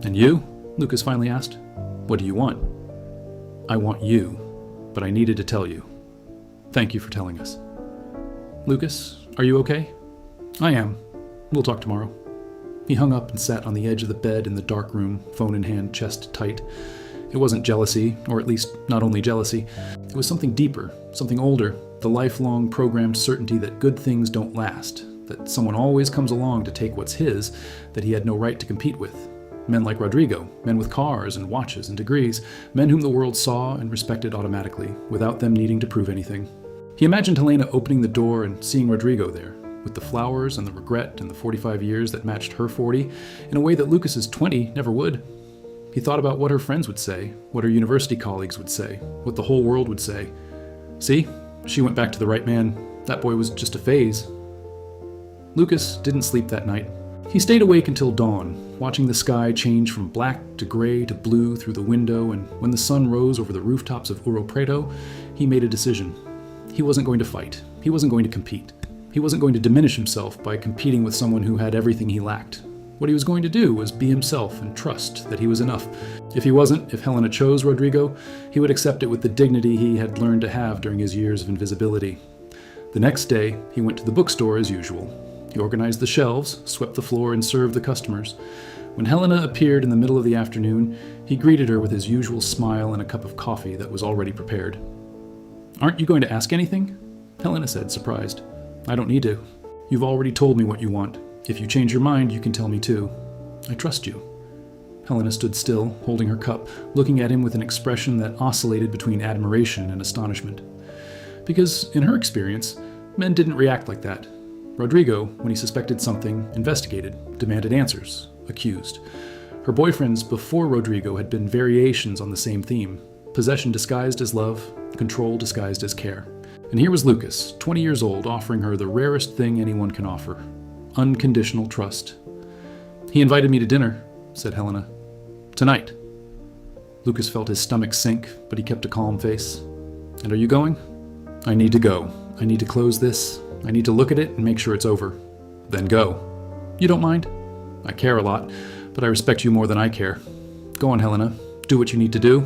"And you?" Lucas finally asked. "What do you want?" "I want you, but I needed to tell you. Thank you for telling us." "Lucas, are you okay?" "I am. We'll talk tomorrow." He hung up and sat on the edge of the bed in the dark room, phone in hand, chest tight. It wasn't jealousy, or at least not only jealousy. It was something deeper, something older, the lifelong programmed certainty that good things don't last, that someone always comes along to take what's his, that he had no right to compete with. Men like Rodrigo, men with cars and watches and degrees, men whom the world saw and respected automatically, without them needing to prove anything. He imagined Helena opening the door and seeing Rodrigo there, with the flowers and the regret and the 45 years that matched her 40, in a way that Lucas's 20 never would. He thought about what her friends would say, what her university colleagues would say, what the whole world would say. See, she went back to the right man. That boy was just a phase. Lucas didn't sleep that night. He stayed awake until dawn, watching the sky change from black to gray to blue through the window, and when the sun rose over the rooftops of Ouro Preto, he made a decision. He wasn't going to fight. He wasn't going to compete. He wasn't going to diminish himself by competing with someone who had everything he lacked. What he was going to do was be himself and trust that he was enough. If he wasn't, if Helena chose Rodrigo, he would accept it with the dignity he had learned to have during his years of invisibility. The next day, he went to the bookstore as usual. He organized the shelves, swept the floor, and served the customers. When Helena appeared in the middle of the afternoon, he greeted her with his usual smile and a cup of coffee that was already prepared. "Aren't you going to ask anything?" Helena said, surprised. "I don't need to. You've already told me what you want. If you change your mind, you can tell me too. I trust you." Helena stood still, holding her cup, looking at him with an expression that oscillated between admiration and astonishment. Because, in her experience, men didn't react like that. Rodrigo, when he suspected something, investigated, demanded answers, accused. Her boyfriends before Rodrigo had been variations on the same theme: possession disguised as love, control disguised as care. And here was Lucas, 20 years old, offering her the rarest thing anyone can offer: unconditional trust. "He invited me to dinner," said Helena. "Tonight." Lucas felt his stomach sink, but he kept a calm face. "And are you going?" "I need to go. I need to close this. I need to look at it and make sure it's over. Then go." "You don't mind?" "I care a lot, but I respect you more than I care. Go on, Helena. Do what you need to do."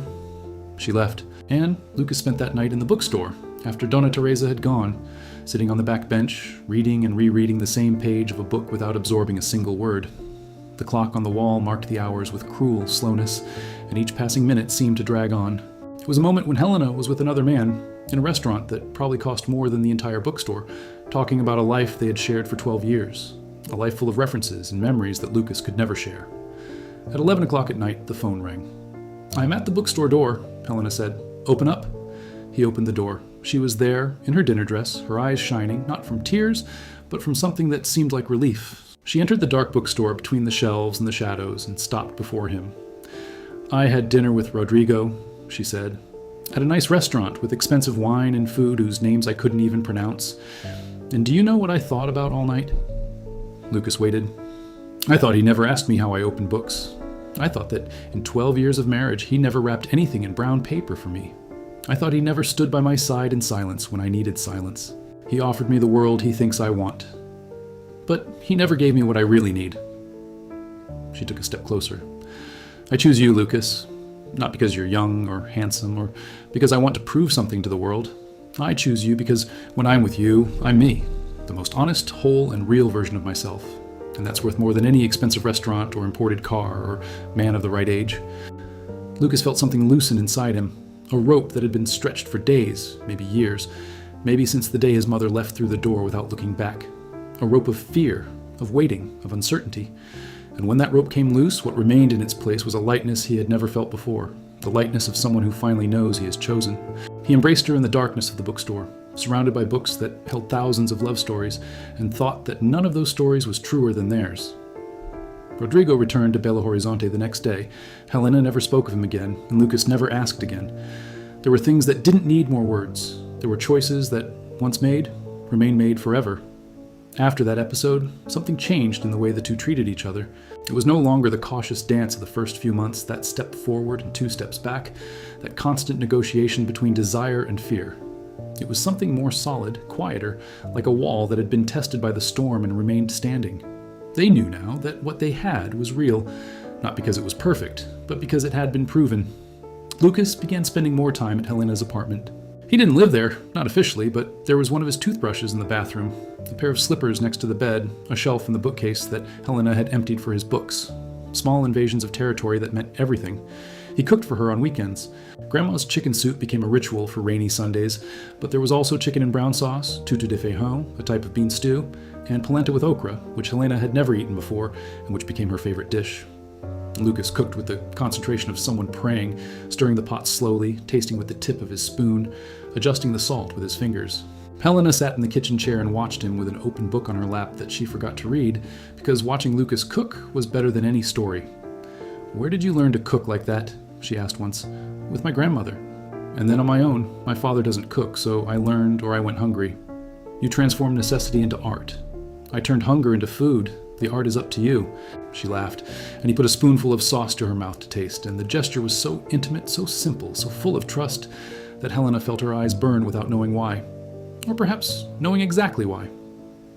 She left, and Lucas spent that night in the bookstore, after Donna Teresa had gone, sitting on the back bench, reading and rereading the same page of a book without absorbing a single word. The clock on the wall marked the hours with cruel slowness, and each passing minute seemed to drag on. It was a moment when Helena was with another man, in a restaurant that probably cost more than the entire bookstore, talking about a life they had shared for 12 years, a life full of references and memories that Lucas could never share. At 11 o'clock at night, the phone rang. "I'm at the bookstore door," Helena said. "Open up." He opened the door. She was there, in her dinner dress, her eyes shining, not from tears, but from something that seemed like relief. She entered the dark bookstore between the shelves and the shadows and stopped before him. "I had dinner with Rodrigo," she said, "at a nice restaurant with expensive wine and food whose names I couldn't even pronounce. And do you know what I thought about all night?" Lucas waited. "I thought he never asked me how I opened books. I thought that in 12 years of marriage he never wrapped anything in brown paper for me. I thought he never stood by my side in silence when I needed silence. He offered me the world he thinks I want. But he never gave me what I really need." She took a step closer. "I choose you, Lucas. Not because you're young or handsome or because I want to prove something to the world. I choose you because when I'm with you, I'm me, the most honest, whole, and real version of myself. And that's worth more than any expensive restaurant or imported car or man of the right age." Lucas felt something loosen inside him, a rope that had been stretched for days, maybe years, maybe since the day his mother left through the door without looking back. A rope of fear, of waiting, of uncertainty. And when that rope came loose, what remained in its place was a lightness he had never felt before, the lightness of someone who finally knows he has chosen. He embraced her in the darkness of the bookstore, surrounded by books that held thousands of love stories, and thought that none of those stories was truer than theirs. Rodrigo returned to Belo Horizonte the next day. Helena never spoke of him again, and Lucas never asked again. There were things that didn't need more words. There were choices that, once made, remain made forever. After that episode, something changed in the way the two treated each other. It was no longer the cautious dance of the first few months, that step forward and 2 steps back, that constant negotiation between desire and fear. It was something more solid, quieter, like a wall that had been tested by the storm and remained standing. They knew now that what they had was real, not because it was perfect, but because it had been proven. Lucas began spending more time at Helena's apartment. He didn't live there, not officially, but there was one of his toothbrushes in the bathroom, a pair of slippers next to the bed, a shelf in the bookcase that Helena had emptied for his books. Small invasions of territory that meant everything. He cooked for her on weekends. Grandma's chicken soup became a ritual for rainy Sundays, but there was also chicken and brown sauce, tutu de feijão, a type of bean stew, and polenta with okra, which Helena had never eaten before, and which became her favorite dish. Lucas cooked with the concentration of someone praying, stirring the pot slowly, tasting with the tip of his spoon, adjusting the salt with his fingers. Helena sat in the kitchen chair and watched him with an open book on her lap that she forgot to read, because watching Lucas cook was better than any story. "Where did you learn to cook like that?" she asked once. "With my grandmother. And then on my own. My father doesn't cook, so I learned or I went hungry." "You transformed necessity into art. I turned hunger into food. The art is up to you." She laughed, and he put a spoonful of sauce to her mouth to taste, and the gesture was so intimate, so simple, so full of trust, that Helena felt her eyes burn without knowing why. Or perhaps knowing exactly why.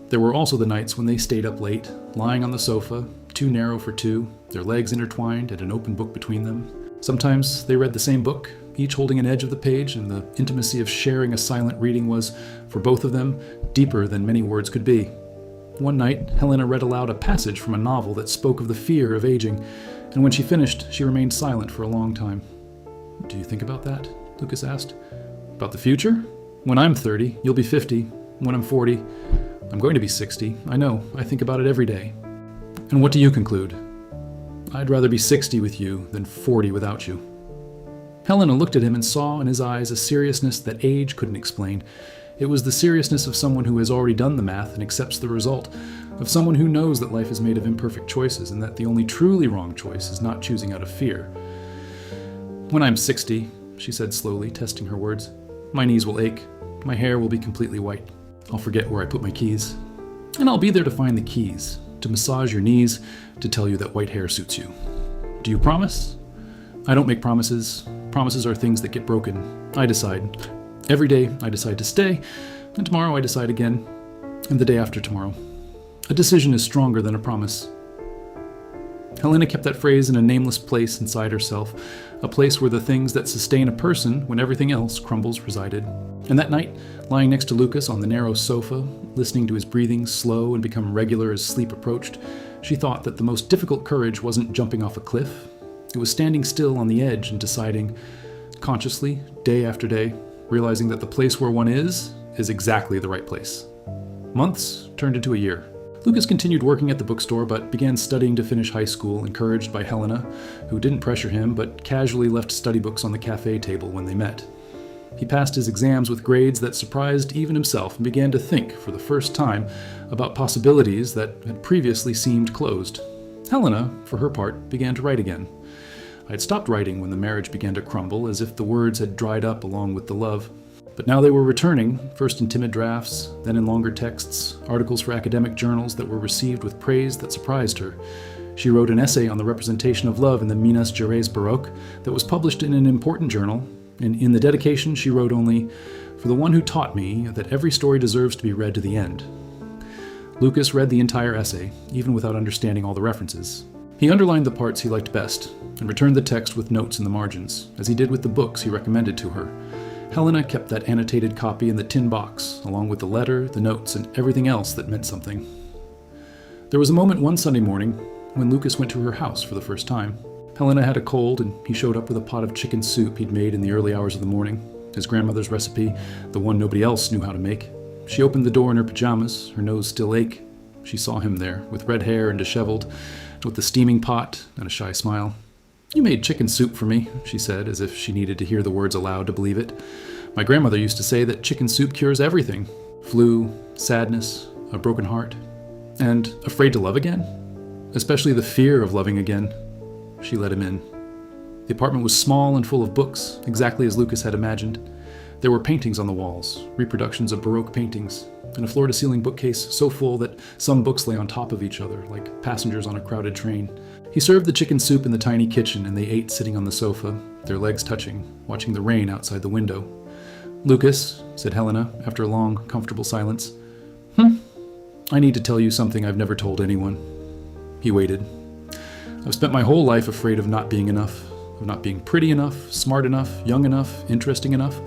There were also the nights when they stayed up late, lying on the sofa, too narrow for two, their legs intertwined and an open book between them. Sometimes they read the same book, each holding an edge of the page, and the intimacy of sharing a silent reading was, for both of them, deeper than many words could be. One night, Helena read aloud a passage from a novel that spoke of the fear of aging, and when she finished, she remained silent for a long time. "Do you think about that?" Lucas asked. "About the future? When I'm 30, you'll be 50. When I'm 40, I'm going to be 60. I know, I think about it every day." "And what do you conclude?" "I'd rather be 60 with you than 40 without you." Helena looked at him and saw in his eyes a seriousness that age couldn't explain. It was the seriousness of someone who has already done the math and accepts the result, of someone who knows that life is made of imperfect choices and that the only truly wrong choice is not choosing out of fear. "When I'm 60, she said slowly, testing her words, "my knees will ache. My hair will be completely white. I'll forget where I put my keys. And I'll be there to find the keys, to massage your knees, to tell you that white hair suits you. Do you promise?" "I don't make promises. Promises are things that get broken. I decide. Every day I decide to stay, and tomorrow I decide again, and the day after tomorrow. A decision is stronger than a promise." Helena kept that phrase in a nameless place inside herself, a place where the things that sustain a person when everything else crumbles resided. And that night, lying next to Lucas on the narrow sofa, listening to his breathing slow and become regular as sleep approached, she thought that the most difficult courage wasn't jumping off a cliff. It was standing still on the edge and deciding, consciously, day after day, realizing that the place where one is exactly the right place. Months turned into a year. Lucas continued working at the bookstore, but began studying to finish high school, encouraged by Helena, who didn't pressure him, but casually left study books on the cafe table when they met. He passed his exams with grades that surprised even himself and began to think, for the first time, about possibilities that had previously seemed closed. Helena, for her part, began to write again. I had stopped writing when the marriage began to crumble, as if the words had dried up along with the love. But now they were returning, first in timid drafts, then in longer texts, articles for academic journals that were received with praise that surprised her. She wrote an essay on the representation of love in the Minas Gerais Baroque that was published in an important journal, and in the dedication she wrote only, "For the one who taught me that every story deserves to be read to the end." Lucas read the entire essay, even without understanding all the references. He underlined the parts he liked best, and returned the text with notes in the margins, as he did with the books he recommended to her. Helena kept that annotated copy in the tin box, along with the letter, the notes, and everything else that meant something. There was a moment one Sunday morning when Lucas went to her house for the first time. Helena had a cold, and he showed up with a pot of chicken soup he'd made in the early hours of the morning, his grandmother's recipe, the one nobody else knew how to make. She opened the door in her pajamas, her nose still ached. She saw him there, with red hair and disheveled, with the steaming pot and a shy smile. "You made chicken soup for me," she said, as if she needed to hear the words aloud to believe it. "My grandmother used to say that chicken soup cures everything. Flu, sadness, a broken heart. And afraid to love again? Especially the fear of loving again." She let him in. The apartment was small and full of books, exactly as Lucas had imagined. There were paintings on the walls, reproductions of Baroque paintings, and a floor-to-ceiling bookcase so full that some books lay on top of each other, like passengers on a crowded train. He served the chicken soup in the tiny kitchen, and they ate sitting on the sofa, their legs touching, watching the rain outside the window. "Lucas," said Helena, after a long, comfortable silence. "I need to tell you something I've never told anyone." He waited. "I've spent my whole life afraid of not being enough, of not being pretty enough, smart enough, young enough, interesting enough.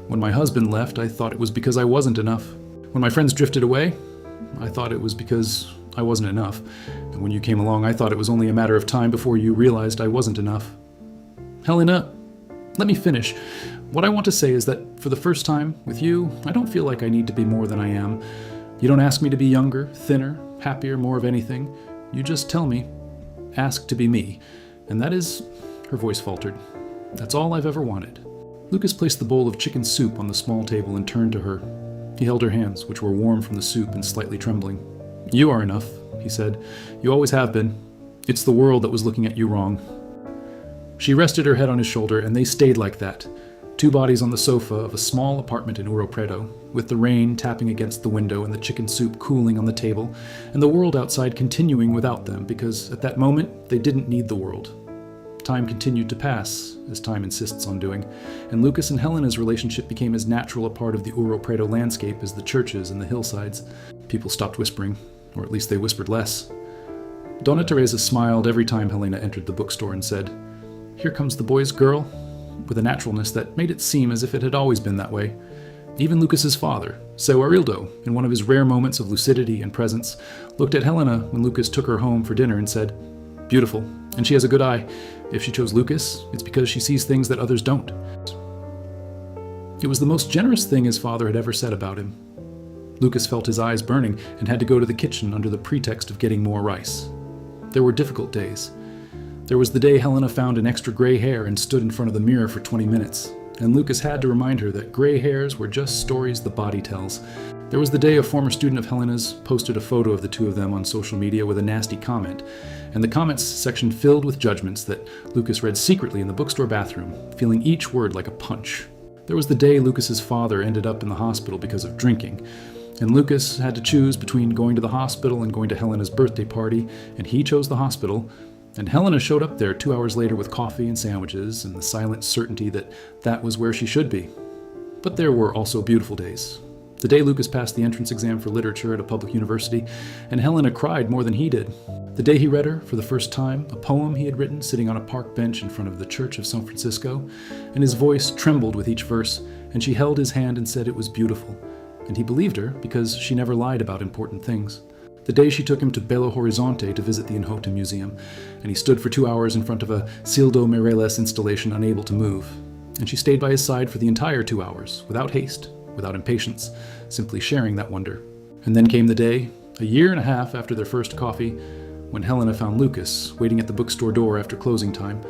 When my husband left, I thought it was because I wasn't enough. When my friends drifted away, I thought it was because I wasn't enough. And when you came along, I thought it was only a matter of time before you realized I wasn't enough. Helena, let me finish. What I want to say is that for the first time, with you, I don't feel like I need to be more than I am. You don't ask me to be younger, thinner, happier, more of anything. You just tell me, ask to be me. And that is, her voice faltered, that's all I've ever wanted. Lucas placed the bowl of chicken soup on the small table and turned to her. He held her hands, which were warm from the soup and slightly trembling. You are enough, he said. You always have been. It's the world that was looking at you wrong. She rested her head on his shoulder, and they stayed like that, two bodies on the sofa of a small apartment in Ouro Preto, with the rain tapping against the window and the chicken soup cooling on the table, and the world outside continuing without them, because at that moment they didn't need the world. Time continued to pass, as time insists on doing, and Lucas and Helena's relationship became as natural a part of the Ouro Preto landscape as the churches and the hillsides. People stopped whispering, or at least they whispered less. Donna Teresa smiled every time Helena entered the bookstore and said, "Here comes the boy's girl," with a naturalness that made it seem as if it had always been that way. Even Lucas's father, Seu Arildo, in one of his rare moments of lucidity and presence, looked at Helena when Lucas took her home for dinner and said, "Beautiful, and she has a good eye. If she chose Lucas, it's because she sees things that others don't." It was the most generous thing his father had ever said about him. Lucas felt his eyes burning and had to go to the kitchen under the pretext of getting more rice. There were difficult days. There was the day Helena found an extra gray hair and stood in front of the mirror for 20 minutes, and Lucas had to remind her that gray hairs were just stories the body tells. There was the day a former student of Helena's posted a photo of the two of them on social media with a nasty comment, and the comments section filled with judgments that Lucas read secretly in the bookstore bathroom, feeling each word like a punch. There was the day Lucas's father ended up in the hospital because of drinking, and Lucas had to choose between going to the hospital and going to Helena's birthday party, and he chose the hospital, and Helena showed up there 2 hours later with coffee and sandwiches and the silent certainty that that was where she should be. But there were also beautiful days. The day Lucas passed the entrance exam for literature at a public university, and Helena cried more than he did. The day he read her, for the first time, a poem he had written sitting on a park bench in front of the Church of San Francisco, and his voice trembled with each verse, and she held his hand and said it was beautiful. And he believed her because she never lied about important things. The day she took him to Belo Horizonte to visit the Inhota Museum, and he stood for 2 hours in front of a Cildo Meireles installation unable to move. And she stayed by his side for the entire 2 hours, without haste, without impatience, simply sharing that wonder. And then came the day, a year and a half after their first coffee, when Helena found Lucas waiting at the bookstore door after closing time,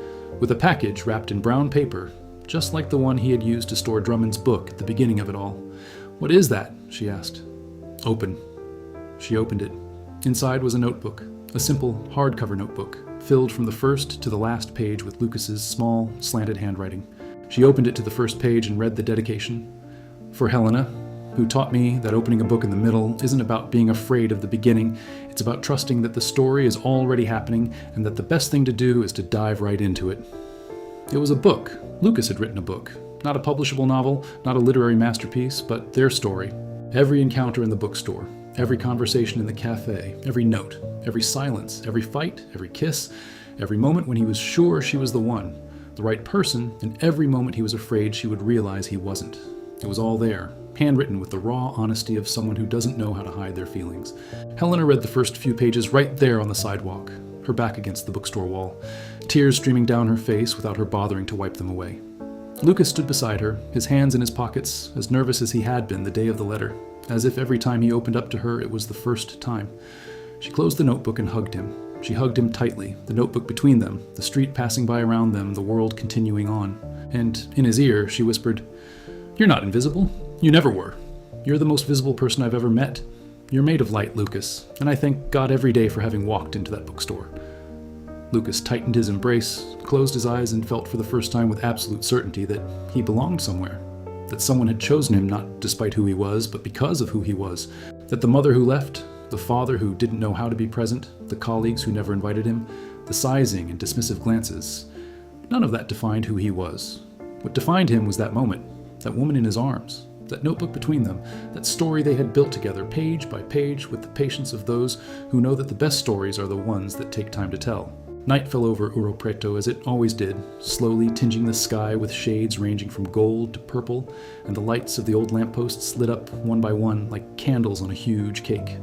with a package wrapped in brown paper, just like the one he had used to store Drummond's book at the beginning of it all. "What is that?" she asked. "Open." She opened it. Inside was a notebook, a simple hardcover notebook, filled from the first to the last page with Lucas's small, slanted handwriting. She opened it to the first page and read the dedication. "For Helena, who taught me that opening a book in the middle isn't about being afraid of the beginning, it's about trusting that the story is already happening and that the best thing to do is to dive right into it." It was a book. Lucas had written a book. Not a publishable novel, not a literary masterpiece, but their story. Every encounter in the bookstore, every conversation in the cafe, every note, every silence, every fight, every kiss, every moment when he was sure she was the one, the right person, and every moment he was afraid she would realize he wasn't. It was all there, handwritten with the raw honesty of someone who doesn't know how to hide their feelings. Helena read the first few pages right there on the sidewalk, her back against the bookstore wall, tears streaming down her face without her bothering to wipe them away. Lucas stood beside her, his hands in his pockets, as nervous as he had been the day of the letter, as if every time he opened up to her it was the first time. She closed the notebook and hugged him. She hugged him tightly, the notebook between them, the street passing by around them, the world continuing on. And in his ear, she whispered, "You're not invisible. You never were. You're the most visible person I've ever met. You're made of light, Lucas, and I thank God every day for having walked into that bookstore." Lucas tightened his embrace, closed his eyes, and felt for the first time with absolute certainty that he belonged somewhere, that someone had chosen him not despite who he was, but because of who he was, that the mother who left, the father who didn't know how to be present, the colleagues who never invited him, the sizing and dismissive glances, none of that defined who he was. What defined him was that moment, that woman in his arms, that notebook between them, that story they had built together page by page with the patience of those who know that the best stories are the ones that take time to tell. Night fell over Ouro Preto as it always did, slowly tinging the sky with shades ranging from gold to purple, and the lights of the old lampposts lit up one by one like candles on a huge cake.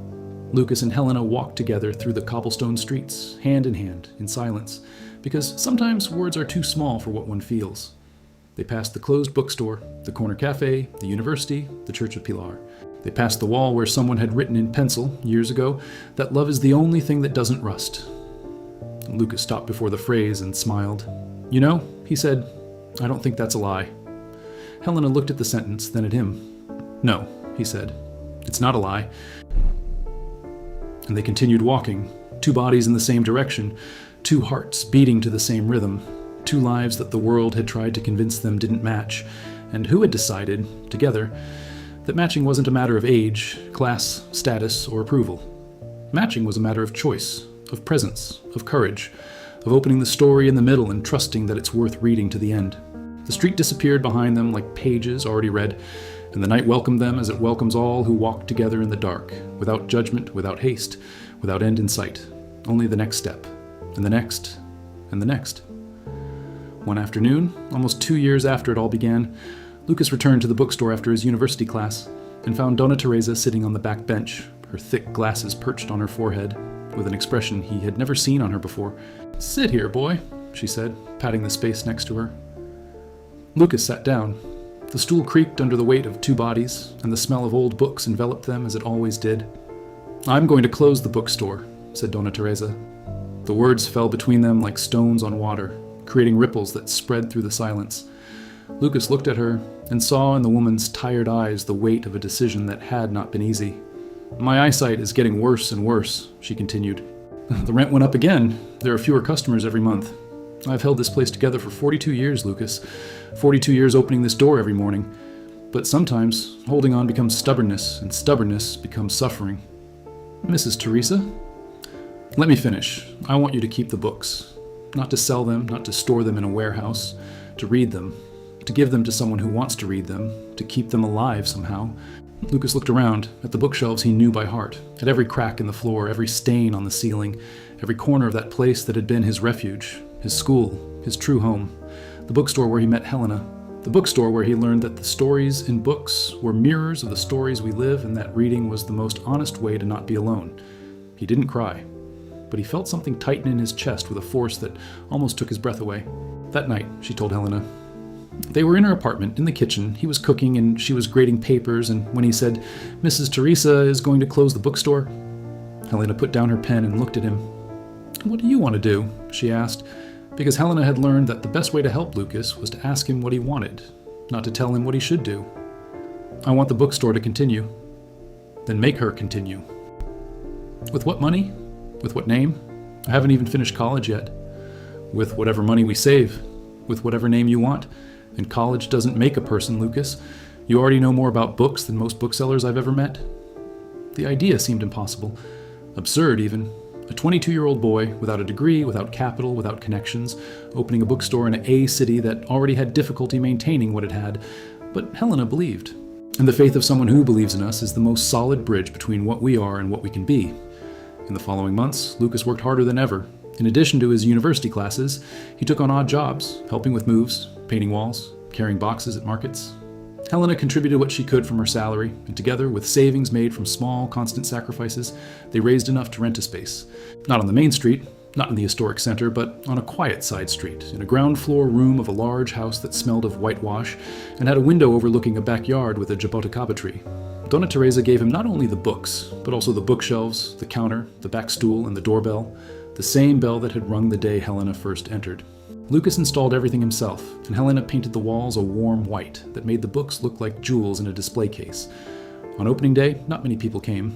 Lucas and Helena walked together through the cobblestone streets, hand in hand, in silence, because sometimes words are too small for what one feels. They passed the closed bookstore, the corner cafe, the university, the Church of Pilar. They passed the wall where someone had written in pencil, years ago, that love is the only thing that doesn't rust. Lucas stopped before the phrase and smiled. "You know," he said, "I don't think that's a lie." Helena looked at the sentence, then at him. "No," he said, "it's not a lie." And they continued walking, two bodies in the same direction, two hearts beating to the same rhythm, two lives that the world had tried to convince them didn't match, and who had decided, together, that matching wasn't a matter of age, class, status, or approval. Matching was a matter of choice, of presence, of courage, of opening the story in the middle and trusting that it's worth reading to the end. The street disappeared behind them like pages already read, and the night welcomed them as it welcomes all who walk together in the dark, without judgment, without haste, without end in sight, only the next step, and the next, and the next. One afternoon, almost 2 years after it all began, Lucas returned to the bookstore after his university class and found Donna Teresa sitting on the back bench, her thick glasses perched on her forehead, with an expression he had never seen on her before. "Sit here, boy," she said, patting the space next to her. Lucas sat down. The stool creaked under the weight of two bodies, and the smell of old books enveloped them as it always did. "I'm going to close the bookstore," said Donna Teresa. The words fell between them like stones on water, creating ripples that spread through the silence. Lucas looked at her and saw in the woman's tired eyes the weight of a decision that had not been easy. "My eyesight is getting worse and worse," she continued. "The rent went up again. There are fewer customers every month. I've held this place together for 42 years, Lucas. 42 years opening this door every morning. But sometimes holding on becomes stubbornness, and stubbornness becomes suffering." "Mrs. Teresa?" "Let me finish. I want you to keep the books. Not to sell them, not to store them in a warehouse. To read them. To give them to someone who wants to read them. To keep them alive somehow." Lucas looked around, at the bookshelves he knew by heart, at every crack in the floor, every stain on the ceiling, every corner of that place that had been his refuge, his school, his true home, the bookstore where he met Helena, the bookstore where he learned that the stories in books were mirrors of the stories we live and that reading was the most honest way to not be alone. He didn't cry, but he felt something tighten in his chest with a force that almost took his breath away. That night, she told Helena. They were in her apartment, in the kitchen. He was cooking and she was grating papers, and when he said, "Mrs. Teresa is going to close the bookstore," Helena put down her pen and looked at him. "What do you want to do?" she asked, because Helena had learned that the best way to help Lucas was to ask him what he wanted, not to tell him what he should do. "I want the bookstore to continue." "Then make her continue." "With what money? With what name? I haven't even finished college yet." "With whatever money we save. With whatever name you want. And college doesn't make a person, Lucas. You already know more about books than most booksellers I've ever met." The idea seemed impossible. Absurd, even. A 22-year-old boy, without a degree, without capital, without connections, opening a bookstore in a city that already had difficulty maintaining what it had. But Helena believed. And the faith of someone who believes in us is the most solid bridge between what we are and what we can be. In the following months, Lucas worked harder than ever. In addition to his university classes, he took on odd jobs, helping with moves, painting walls, carrying boxes at markets. Helena contributed what she could from her salary, and together, with savings made from small, constant sacrifices, they raised enough to rent a space. Not on the main street, not in the historic center, but on a quiet side street, in a ground floor room of a large house that smelled of whitewash and had a window overlooking a backyard with a jaboticaba tree. Donna Teresa gave him not only the books, but also the bookshelves, the counter, the back stool, and the doorbell, the same bell that had rung the day Helena first entered. Lucas installed everything himself, and Helena painted the walls a warm white that made the books look like jewels in a display case. On opening day, not many people came.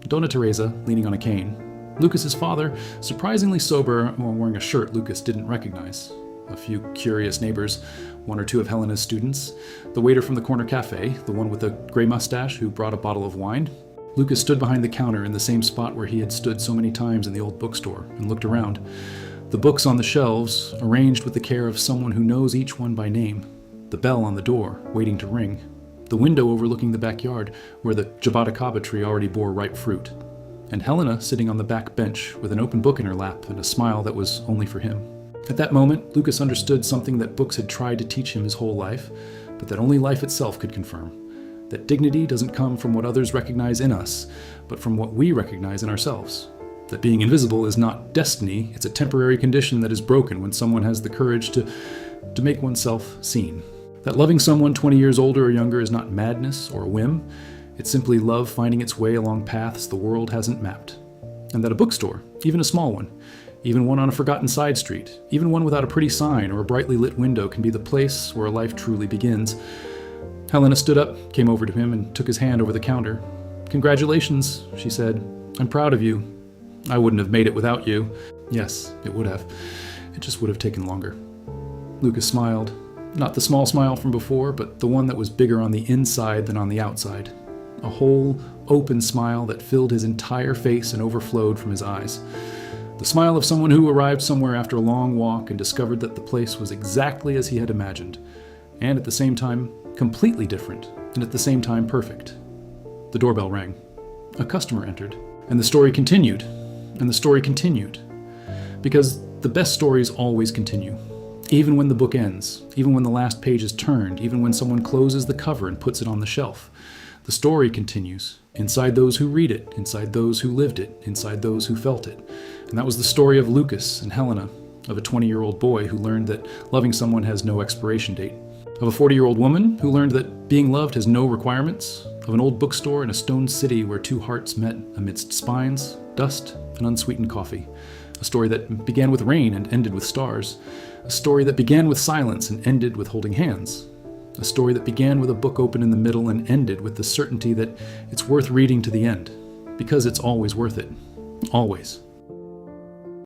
Donna Teresa, leaning on a cane. Lucas's father, surprisingly sober while wearing a shirt Lucas didn't recognize. A few curious neighbors, one or two of Helena's students, the waiter from the corner cafe, the one with a gray mustache who brought a bottle of wine. Lucas stood behind the counter in the same spot where he had stood so many times in the old bookstore and looked around. The books on the shelves, arranged with the care of someone who knows each one by name. The bell on the door, waiting to ring. The window overlooking the backyard, where the jaboticaba tree already bore ripe fruit. And Helena sitting on the back bench with an open book in her lap and a smile that was only for him. At that moment, Lucas understood something that books had tried to teach him his whole life, but that only life itself could confirm. That dignity doesn't come from what others recognize in us, but from what we recognize in ourselves. That being invisible is not destiny, it's a temporary condition that is broken when someone has the courage to make oneself seen. That loving someone 20 years older or younger is not madness or a whim, it's simply love finding its way along paths the world hasn't mapped. And that a bookstore, even a small one, Even one on a forgotten side street, even one without a pretty sign or a brightly lit window can be the place where a life truly begins. Helena stood up, came over to him, and took his hand over the counter. "Congratulations," she said. "I'm proud of you. I wouldn't have made it without you." Yes, it would have. It just would have taken longer. Lucas smiled. Not the small smile from before, but the one that was bigger on the inside than on the outside. A whole, open smile that filled his entire face and overflowed from his eyes. The smile of someone who arrived somewhere after a long walk and discovered that the place was exactly as he had imagined, and at the same time, completely different, and at the same time perfect. The doorbell rang. A customer entered, and the story continued, and the story continued. Because the best stories always continue. Even when the book ends, even when the last page is turned, even when someone closes the cover and puts it on the shelf, the story continues, inside those who read it, inside those who lived it, inside those who felt it. And that was the story of Lucas and Helena, of a 20-year-old boy who learned that loving someone has no expiration date, of a 40-year-old woman who learned that being loved has no requirements, of an old bookstore in a stone city where two hearts met amidst spines, dust, and unsweetened coffee. A story that began with rain and ended with stars. A story that began with silence and ended with holding hands. A story that began with a book open in the middle and ended with the certainty that it's worth reading to the end, because it's always worth it. Always.